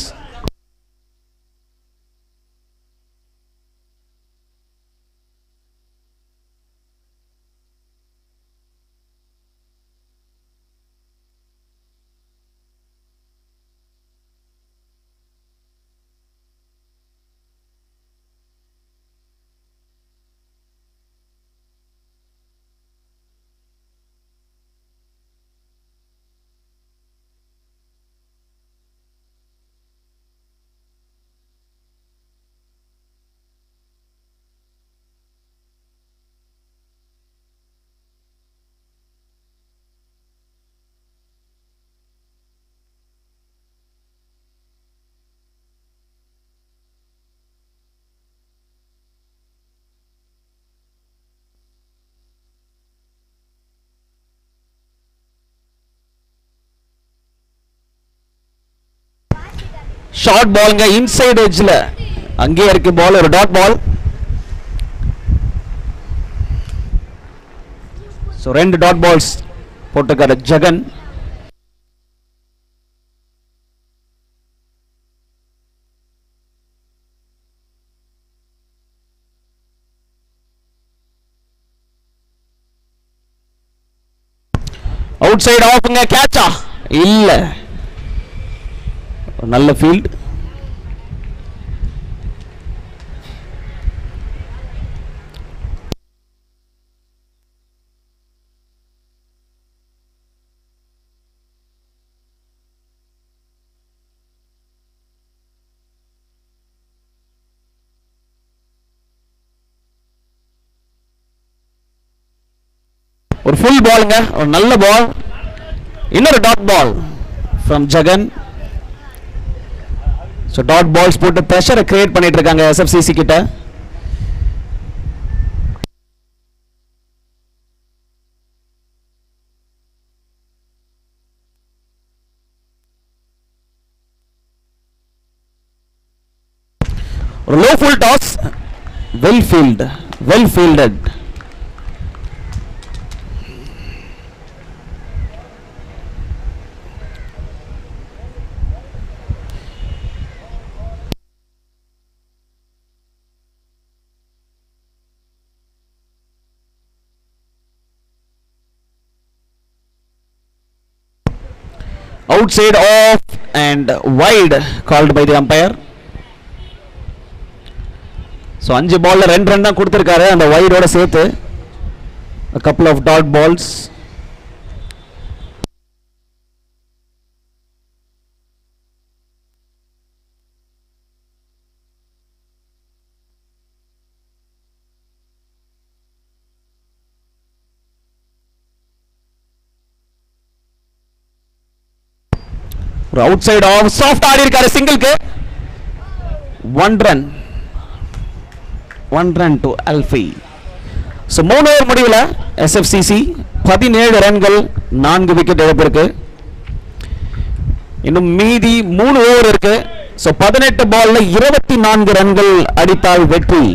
Short பால்ங்க இன்சைட் எட்ஜ்ல அங்கே இருக்கு பால், ஒரு dot ball. So 2 dot balls போட்டிருக்காரு ஜெகன். அவுட் சைடு ஆஃப்ங்க, கேட்சா இல்ல, நல்ல ஃபீல்ட். ஒரு ஃபுல் பால்ங்க, ஒரு நல்ல பால். இன்னொரு dot ball from Jagan. So dot balls போட்டு ப்ரெஷரை கிரியேட் பண்ணிட்டு இருக்காங்க எஸ்எஃப்சிசி கிட்ட. ஒரு low full toss, well fielded. Outside off and wide called by the umpire. So 5 பால்ல 2 ரன் தான் கொடுத்திருக்காரு அந்த வைடோட சேர்த்து. A couple of dot balls. ஒரு அவுட் சைடு ஆஃப் சாஃப்ட் ஆடி இருக்காரு சிங்கிள்க்கு. 1 ரன் டு அல்ஃபி. ஸோ 3 ஓவர் முடிவில் எஸ்எஃப்சிசி 17 ரன்கள் 4 விக்கெட் இழப்பிருக்கு. இன்னும் மீதி 3 ஓவர் இருக்கு. ஸோ 18 பால்ல 24 ரன்கள் அடித்தால் வெற்றி.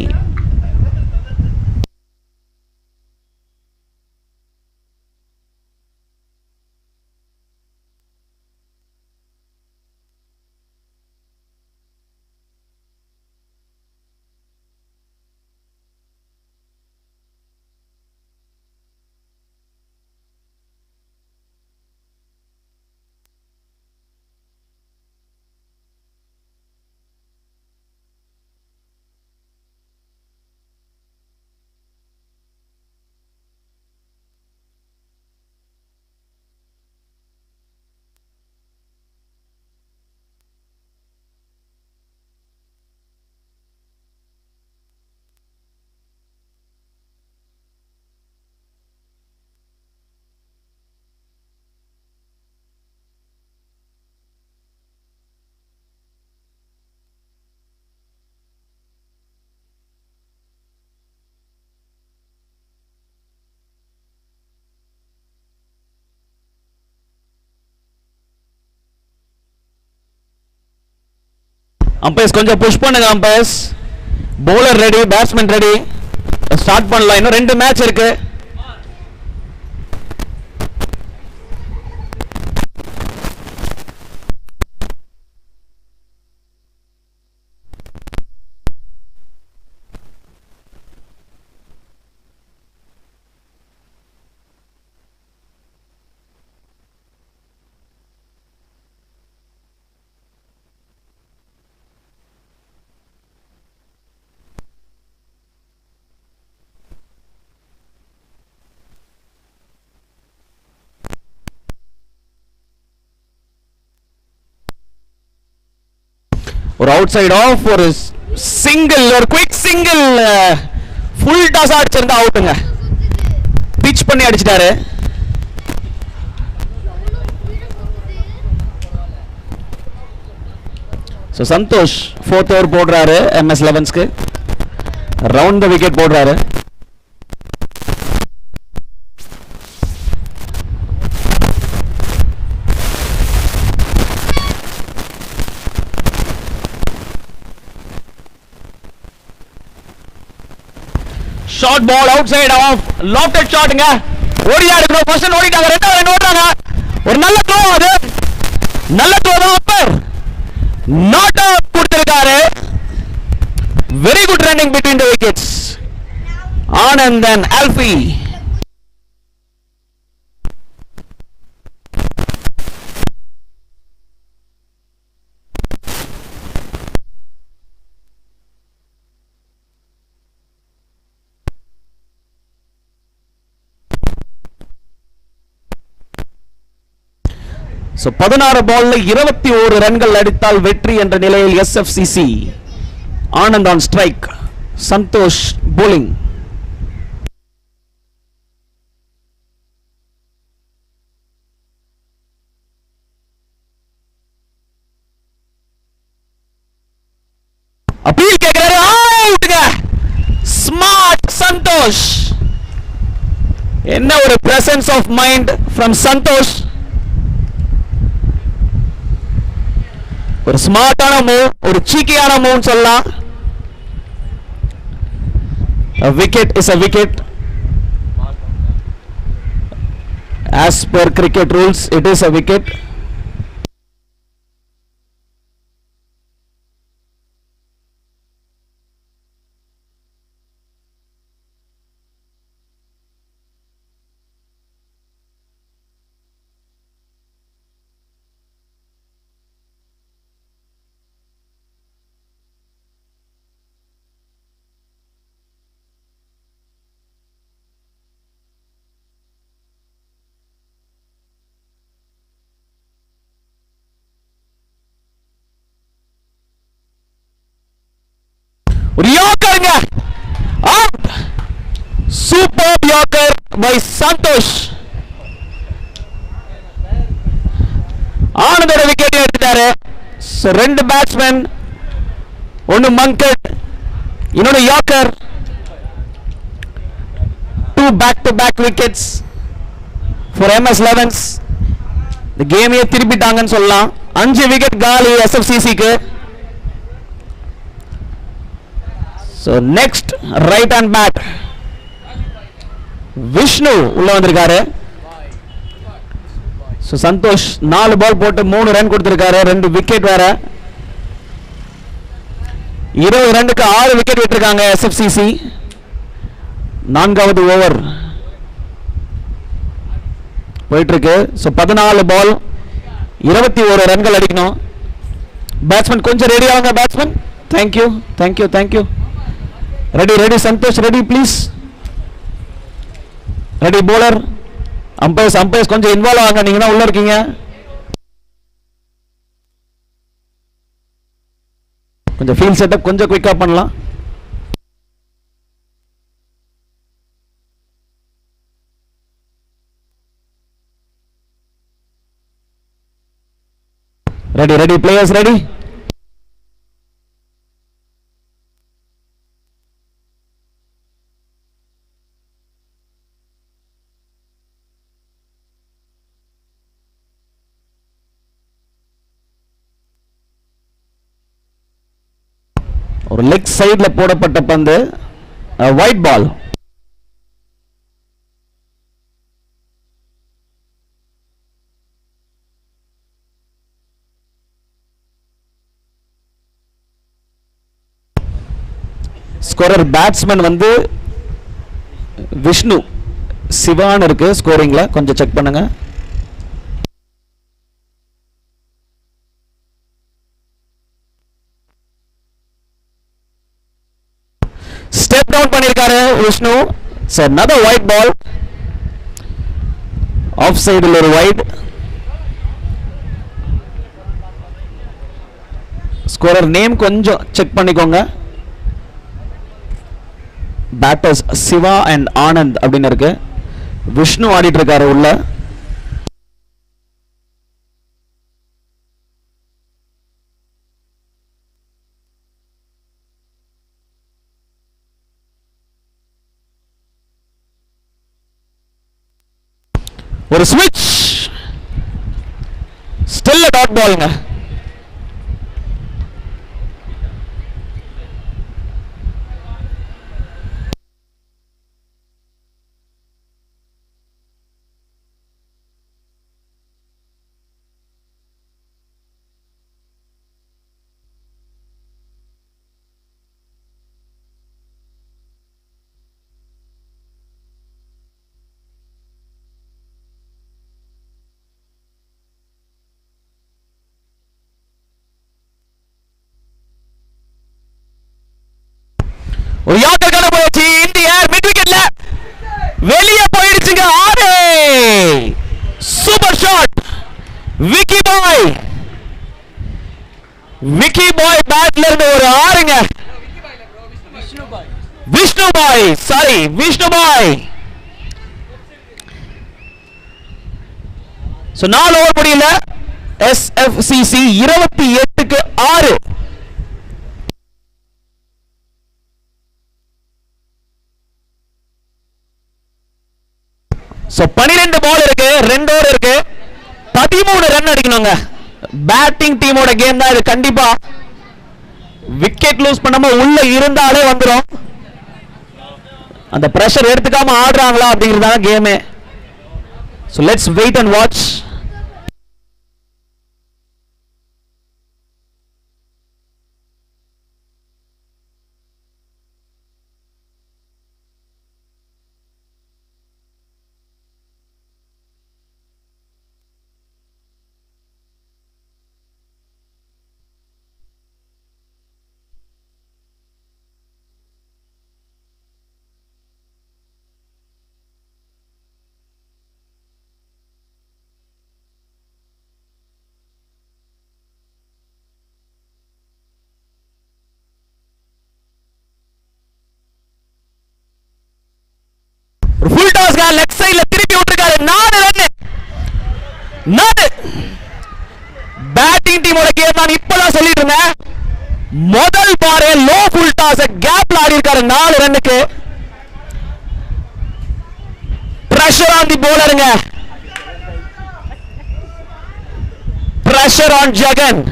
அம்பையர்ஸ் கொஞ்சம் புஷ் பண்ணுங்க umpires. Bowler ready, batsman ready, start பண்ணலாம். இன்னும் 2 மேட்ச் இருக்கு. ஒரு அவுட் சைடு ஆஃப், ஒரு சிங்கிள், ஒரு குயிக் சிங்கிள், ஃபுல் டாஸ் அடிச்சிருந்தா அவுட்டுங்க. பிச் பண்ணி அடிச்சிட்டாரு. ஸோ சந்தோஷ் 4th ஓவர் போடுறாரு MS 11ஸ்க்கு. ரவுண்ட் த விக்கெட் போடுறாரு. Short ball outside off lofted ஷாட்ங்க. ஓடியா இருக்கணும். ஃபர்ஸ்ட் ஓடிட்டாங்க, ரெண்டாவது ரன் ஓடுறாங்க. ஒரு நல்ல த்ரோ, அது நல்ல த்ரோ தான். அப்பர் நாட் அவுட் கொடுத்திருக்காரு. Very good running between the wickets. Anand and Alfie. So 16 பால்ல 21 ரன்கள் அடித்தால் வெற்றி என்ற நிலையில் SFCC. Anand on strike, Santosh bowling. Appeal கேக்குறாரு, அவுட்ங்க. ஸ்மார்ட் சந்தோஷ். என்ன ஒரு presence of mind from Santosh. ஒரு ஸ்மார்ட்டான மூவ், ஒரு சீக்கியான மூவ் சொல்லலாம். A wicket is a wicket. As per cricket rules, it is a wicket. ஒரு யாக்கருங்க, out. Super yorker by Santhosh. ஆனந்தோட விக்கெட் எடுத்துட்டாரு. ரெண்டு பேட்ஸ்மேன், ஒன்னு மங்கட், இன்னொரு yorker. 2 back-to-back wickets for MS11s. இந்த கேமையே திருப்பிட்டாங்கன்னு சொல்லலாம். 5 விக்கெட் காலி SFCC-க்கு. So next right hand bat Vishnu உள்ள வந்திருக்காரு. So சந்தோஷ் 4 பால் போட்டு 3 ரன் கொடுத்திருக்காரு, 2 விக்கெட் வேற. 20 ரன்னுக்கு 6 விக்கெட் விட்டுருக்காங்க SFCC. 4வது ஓவர் போயிட்டு இருக்கு. So 14 பால் 21 ரன்கள் அடிக்கணும். பேட்ஸ்மேன் கொஞ்சம் ரெடி ஆகுங்க. Batsman, thank you thank you thank you. Ready Santosh, ready please. Ready bowler. Umpires கொஞ்சம் இன்வால்வ் ஆகுங்க, நீங்க தான் உள்ள இருக்கீங்க. கொஞ்சம் ஃபீல்ட் செட்டப் கொஞ்சம் குயிக்கா பண்ணலாம். Ready players ready. ஒரு லெக் சைடுல போடப்பட்ட பந்து, ஒயிட் பால். ஸ்கோரர் பேட்ஸ்மேன் வந்து விஷ்ணு. சிவான் இருக்கு ஸ்கோரிங்ல, கொஞ்சம் செக் பண்ணுங்க. ஸ்டெப் டவுன் பண்ணிருக்காரு Vishnu. So another white ball. Off சைடில் ஒரு வைட். ஸ்கோரர் நேம் கொஞ்சம் செக் பண்ணிக்கோங்க. பேட்டர்ஸ் சிவா அண்ட் ஆனந்த் அப்படின்னு இருக்கு. விஷ்ணு ஆடிட்டு இருக்காரு உள்ள. ஒரு ஸ்விட்ச், ஸ்டில் a dot ballங்க. ஒரு யாக்கர் போயிடுச்சு இந்த ஏர் மிட் விக்கெட்ல வெளியே போயிடுச்சுங்க. 6. சூப்பர் ஷாட் விக்கி பாய் பேட்ல இருந்து ஒரு 6ங்க. விஷ்ணு பாய். சோ 4 ஓவர் முடியல. SFCC 28க்கு 6. சோ 12 பால் இருக்கு, 2 ஓவர் இருக்கு, 13 ரன் அடிக்கணுங்க. பேட்டிங் டீமோட கேம் தான் இது. கண்டிப்பா விக்கெட் லூஸ் பண்ணாம உள்ள இருந்தாலே வந்துரும். அந்த பிரஷர் எடுத்துக்காம ஆடுறாங்களா அப்படிங்கறதான கேமே. So let's wait and watch. Full toss left சைடுல திருப்பி விட்டுருக்காரு. 4 ரன். பேட்டிங் டீமோட கேம் நான் இப்பதான் சொல்லிட்டு இருந்தேன். முதல் பாரே லோ ஃபுல் டாஸ் கேப்ல ஆடி இருக்காரு 4 ரன்னுக்கு. பிரஷர் ஆன் தி bowlerங்க. Pressure on Jagan.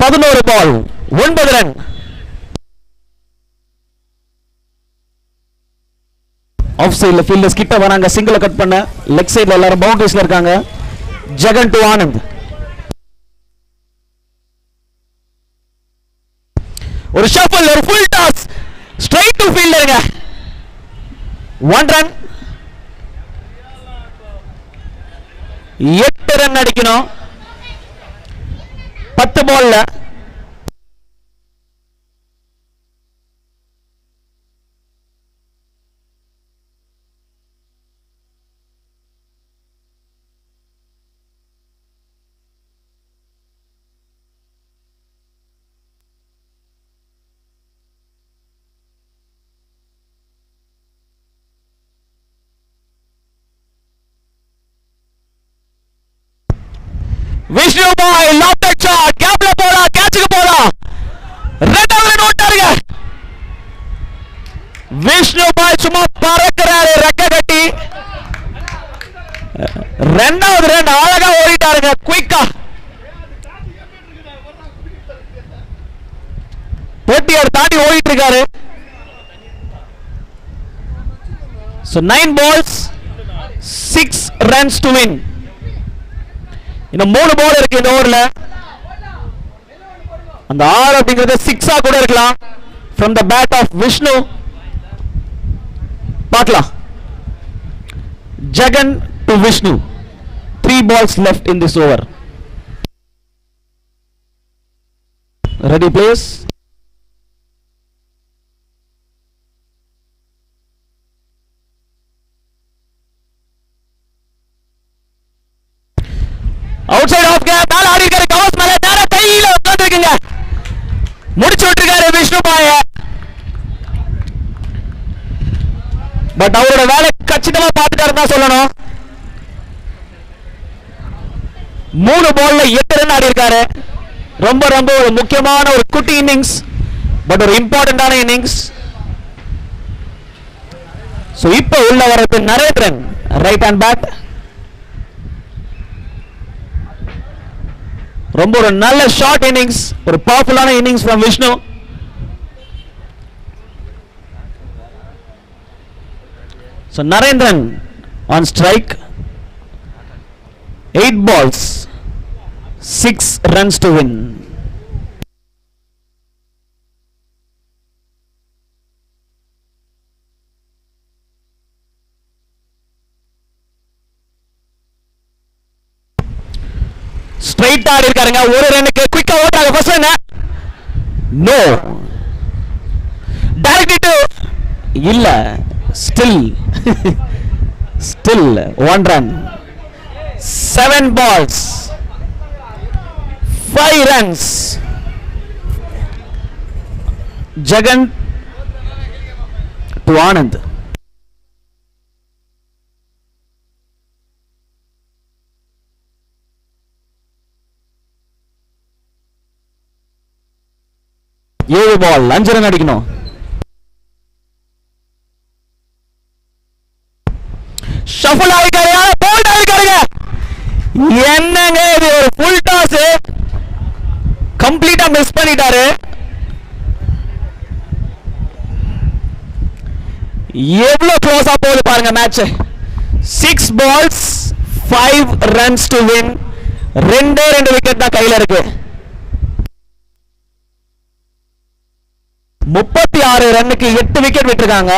11 ball 9 run. Off சைடுல ஃபீல்டர்ஸ் கிட்ட வராங்க. சிங்கிள கட் பண்ண லெக் சைடுல எல்லாரும் பவுண்டரிஸ்ல இருக்காங்க. ஜெகன் டு ஆனந்த். ஒரு ஷஃபிள், ஒரு ஃபுல் டாஸ் ஸ்ட்ரைட் டு ஃபீல்டருங்க. 1 ரன். 8 ரன் அடிக்கணும் 10 பால்ல. விஷ்ணு பாய் லாப்டர் ஷாட் கேப்ல போறா, கேட்சுக்கு போறா. ரெண்டாவது நோட்டாருங்க. விஷ்ணு பாய் சும்மா பறக்கிறாரு ரெக்க கட்டி. ரெண்டாவது ரன் அழகா ஓடிட்டாருங்க குயிக்கா. 30 தாண்டி ஓடிட்டு இருக்காரு. So 9 balls 6 runs to win. இன்னும் 3 பால் இருக்கு இந்த ஓவர்ல. அந்த 6 அப்படிங்கிறது 6 கூட இருக்கலாம். from the bat of Vishnu. பார்க்கலாம். Jagan to Vishnu. 3 balls left in this over. Ready please. Outside off gap மேல ஆடி இருக்காரு. கவர்ஸ் மேல நேரா கையில உட்கார்ந்து இருக்குங்க. முடிச்சு விட்டுருக்காரு விஷ்ணு பாய. பட் அவரோட வேலை கச்சிதமா பார்த்துட்டாரு தான் சொல்லணும். 3 பால்ல 8 ரன் ஆடி இருக்காரு. ரொம்ப ரொம்ப ஒரு முக்கியமான ஒரு குட்டி இன்னிங்ஸ், பட் ஒரு இம்பார்ட்டன்டான இன்னிங்ஸ். சோ இப்போ உள்ள வரது நரேந்திரன் ரைட் ஹேண்ட் பேட். ரொம்ப ஒரு நல்ல ஷார்ட் இன்னிங்ஸ், ஒரு பவர்ஃபுல்லான innings from Vishnu. So Narendran on strike. 8 balls 6 runs to win. Straight ஆடி இருக்காருங்க. ஒரு ரன்னுக்கு குயிக்கா ஓட்டாங்க. First run no. டைரக்ட் இல்ல. Still 1 run. 7 balls, 5 runs. Jagan to Anand. ஏழு பால் 5 ரன் அடிக்கணும். ஷஃபிள் ஆயிட்டாரு, போல்ட் ஆயிட்டாருங்க. என்னங்க இது, ஒரு ஃபுல் டாஸ் கம்ப்ளீட்டா மிஸ் பண்ணிட்டாரு. எவ்வளவு க்ளோஸா போகுது பாருங்க match. 6 balls 5 runs to win. 2 wicket தான் கையில இருக்கு. 36 ரன்னுக்கு 8 விக்கெட் விட்டுருக்காங்க.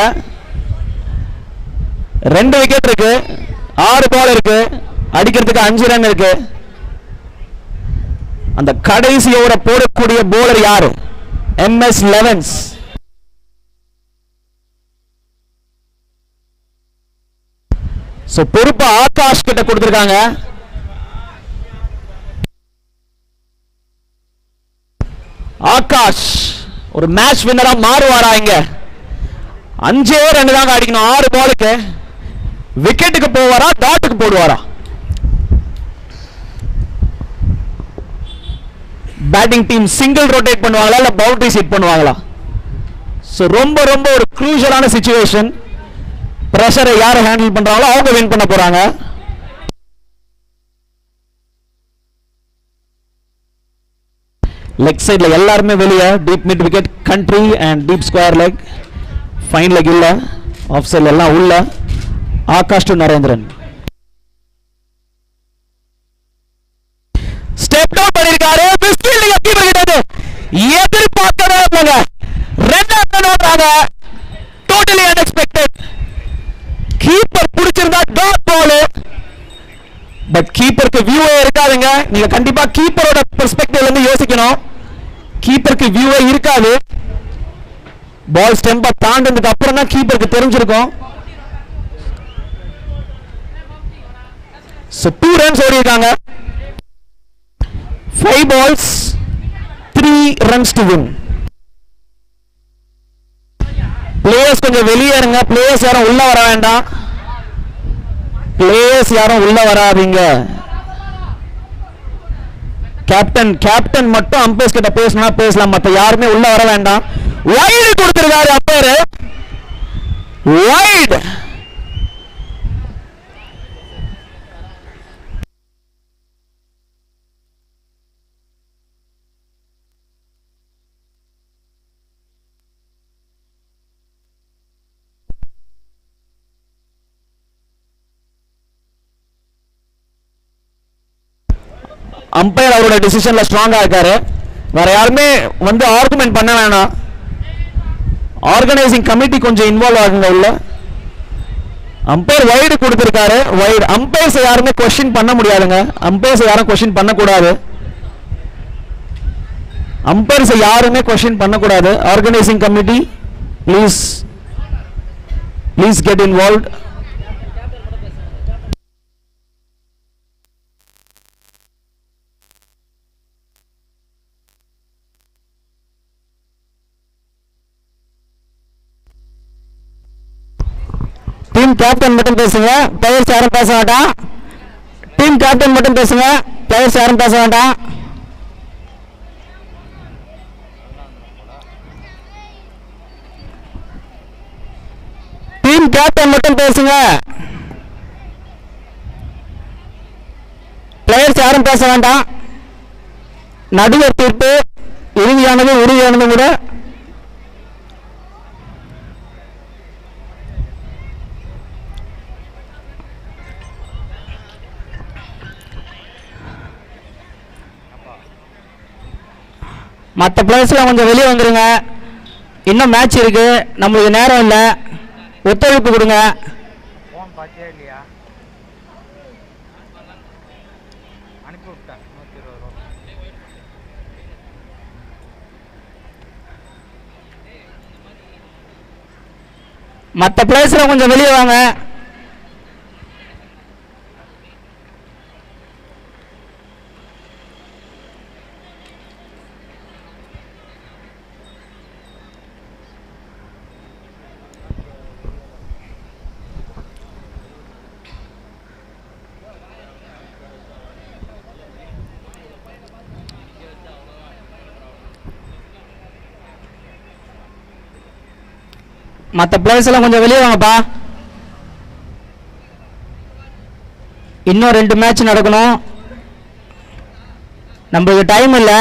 2 விக்கெட் இருக்கு, 6 பால் இருக்கு, அடிக்கிறதுக்கு 5 ரன் இருக்கு. அந்த கடைசி ஓவரை போடக்கூடிய போலர் யாரு? MS elevens. சோ பொறுப்பு ஆகாஷ் கிட்ட கொடுத்திருக்காங்க. ஆகாஷ் ஒரு மேட்ச் வின்னரா மாறுவாரா? இங்க 5 ரன் தாங்க அடிக்கணும் 6 பாலுக்கு. விக்கெட்டுக்கு போவாரா, டாட்டுக்கு போடுவாரா? பேட்டிங் டீம் சிங்கிள் ரொட்டேட் பண்ணுவாங்களா இல்ல பவுண்டரி ஹிட் பண்ணுவாங்களா? சோ ரொம்ப ரொம்ப ஒரு க்ரூஷியலான சிச்சுவேஷன். பிரஷரை யாரை ஹேண்டில் பண்றாங்களோ அவங்க வின் பண்ண போறாங்க. லெக் சைட்ல எல்லாருமே வெளியே. Deep mid wicket country and deep square leg. Fine leg இல்ல, ஆஃப் சைட்ல எல்லாம் உள்ள. Akash to Narendran. Step down பண்ணிருக்காரு. மிஸ்ஃபீல்டிங் கீப்பர் கிட்ட எதிர்பார்க்கவே இல்லங்க. 2 ரன் ஓடுறாங்க. Totally unexpected. கீப்பர் பிடிச்சிருந்தா டாட் பால். பட் கீப்பருக்கு வியூவே இருக்காதுங்க. நீங்க கண்டிப்பா கீப்பரோட பெர்ஸ்பெக்டிவ்ல இருந்து யோசிக்கணும். கீப்பருக்கு வியூவே இருக்காது. பால் ஸ்டெம்பை தாண்டினதுக்கு அப்புறம் தான் கீப்பருக்கு தெரிஞ்சிருக்கும். So 2 runs ஓடி இருக்காங்க. 5 balls 3 runs to win. Players கொஞ்சம் வெளியே இருங்க. பிளேயர்ஸ் யாரும் உள்ள வர வேண்டாம். பிளேயர்ஸ் யாரும் உள்ள வராதீங்க. கேப்டன் மட்டும் அம்பையர்ஸ் கிட்ட பேசணும்னா பேசலாம், மத்த யாருமே உள்ள வர வேண்டாம். வைடு கொடுத்திருக்காரு அம்பையர். வைடு. அம்பையர் அவரோட டிசிஷன்ல ஸ்ட்ராங்கா இருக்காரு. வேற யாருமே வந்து ஆர்குமெண்ட் பண்ண வேணாம். ஆர்கனைசிங் கமிட்டி கொஞ்சம் இன்வால்வ் ஆகுங்க உள்ள. அம்பையர் வைடு கொடுத்திருக்காரு. வைடு. அம்பையர்ஸ் யாருமே क्वेश्चन பண்ண முடியாதுங்க. அம்பையர்ஸ் யாரும் क्वेश्चन பண்ண கூடாது. அம்பையர்ஸ் யாருமே क्वेश्चन பண்ண கூடாது. Organising committee please get involved. Team captain மட்டும் பேசுங்க, பிளேயர்ஸ் யாரும் பேச வேண்டாம். டீம் கேப்டன் மட்டும் பேசுங்க, பிளேயர்ஸ் யாரும் பேச வேண்டாம். டீம் கேப்டன் மட்டும் பேசுங்க, பிளேயர்ஸ் யாரும் பேச வேண்டாம். நடுவர் தீர்ப்பு உறுதியானது கூட. மற்ற பிளேயர்ஸ்லாம் கொஞ்சம் வெளியே வந்துருங்க. இன்னும் மேட்ச் இருக்கு, நம்மளுக்கு நேரம் இல்லை. ஒத்துழைப்பு கொடுங்க.
மற்ற பிளேயர்ஸ்லாம் கொஞ்சம் வெளியே வாங்க. மற்ற பிளேயர்ஸ் எல்லாம் கொஞ்சம் வெளியே வாங்கப்பா. இன்னும் 2 மேட்ச் நடக்கணும். நம்மளுக்கு டைம் இல்லை.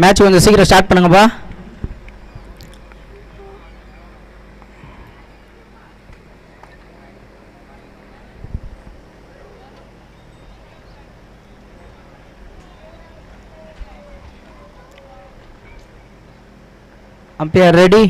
மேட்ச் கொஞ்சம் சீக்கிரம் ஸ்டார்ட் பண்ணுங்கப்பா. Umpire ready.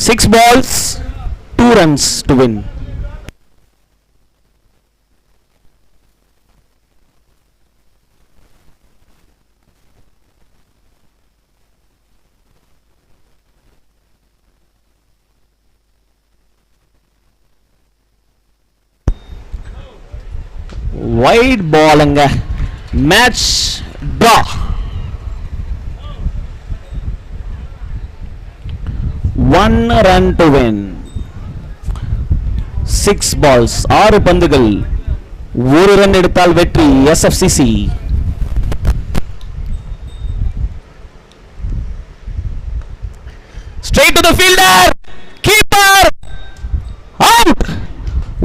Six balls, 2 runs to win. Wide ball anga. Match draw. 1 run to win. 6 balls, 6 பந்துகள், 1 ரன் எடுத்தால் வெற்றி SFCC. Straight to the fielder, keeper, out.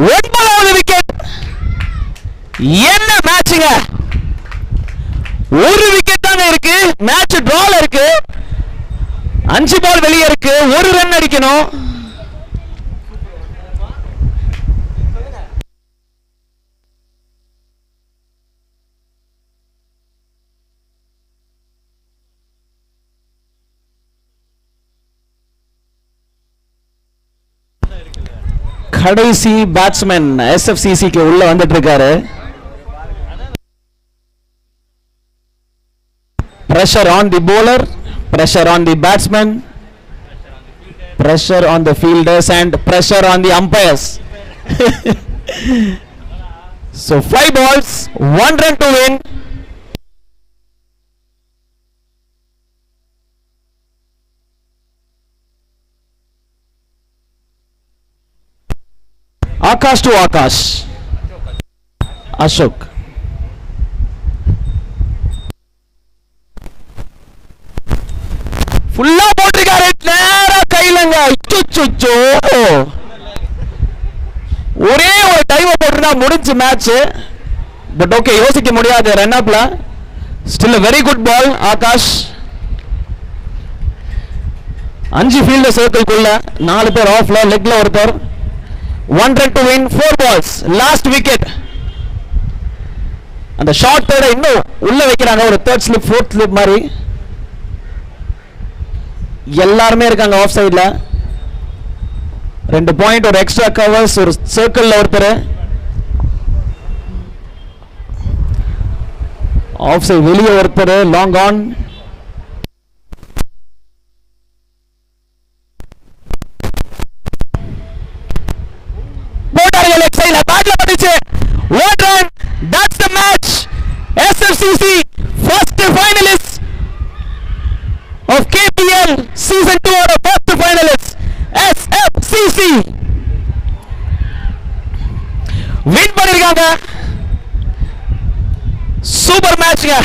9வது விக்கெட். என்ன மேட்ச்ங்க, ஒரு விக்கெட் தாங்க இருக்கு, மேட்ச் டிரால இருக்கு. 5 பால் வெளியே இருக்கு, 1 ரன் அடிக்கணும். கடைசி பேட்ஸ்மேன் SFCC க்கு உள்ள வந்துட்டு இருக்காரு. Pressure on the bowler, pressure on the batsman, pressure on the fielders and pressure on the umpires. So 5 balls, 1 run to win. Akash to Akash. Ashok. ஃபுல்லா போட்டிருக்காரு, நேரா கையிலங்க. ஒரே ஒரு டைம் போட்டுருந்தா முடிஞ்சு மேட்ச். பட் ஓகே, யோசிக்க முடியாது. ரன் அப்ல still a very good ball. Aakash 5 fielder சர்க்கிள்குள்ள 4 பேர் ஆஃப்ல, லெக்ல ஒருத்தர். 1 run to win, 4 balls, last wicket. அந்த ஷார்ட் தேர்ட இன்னும் உள்ள வைக்கிறாங்க, ஒரு தேர்ட் ஸ்லிப் ஃபோர்த் ஸ்லிப் மாதிரி. எல்லாருமே இருக்காங்க ஆஃப் சைட்ல. 2 பாயிண்ட், ஒரு எக்ஸ்ட்ரா கவர்ஸ், ஒரு சர்க்கிள்ல ஒருத்தர். ஆஃப் சைட் வெளியே ஒருத்தர், லாங் ஆன். போட்டார்கள் லெக் சைட்ல, பேட்ல பட்டுச்சு. 1 run, that's the match. SFCC first finalist of KPL season 2 or first finalist SFCC win பண்ணிருக்காங்க. சூப்பர் மேட்ச்ங்க.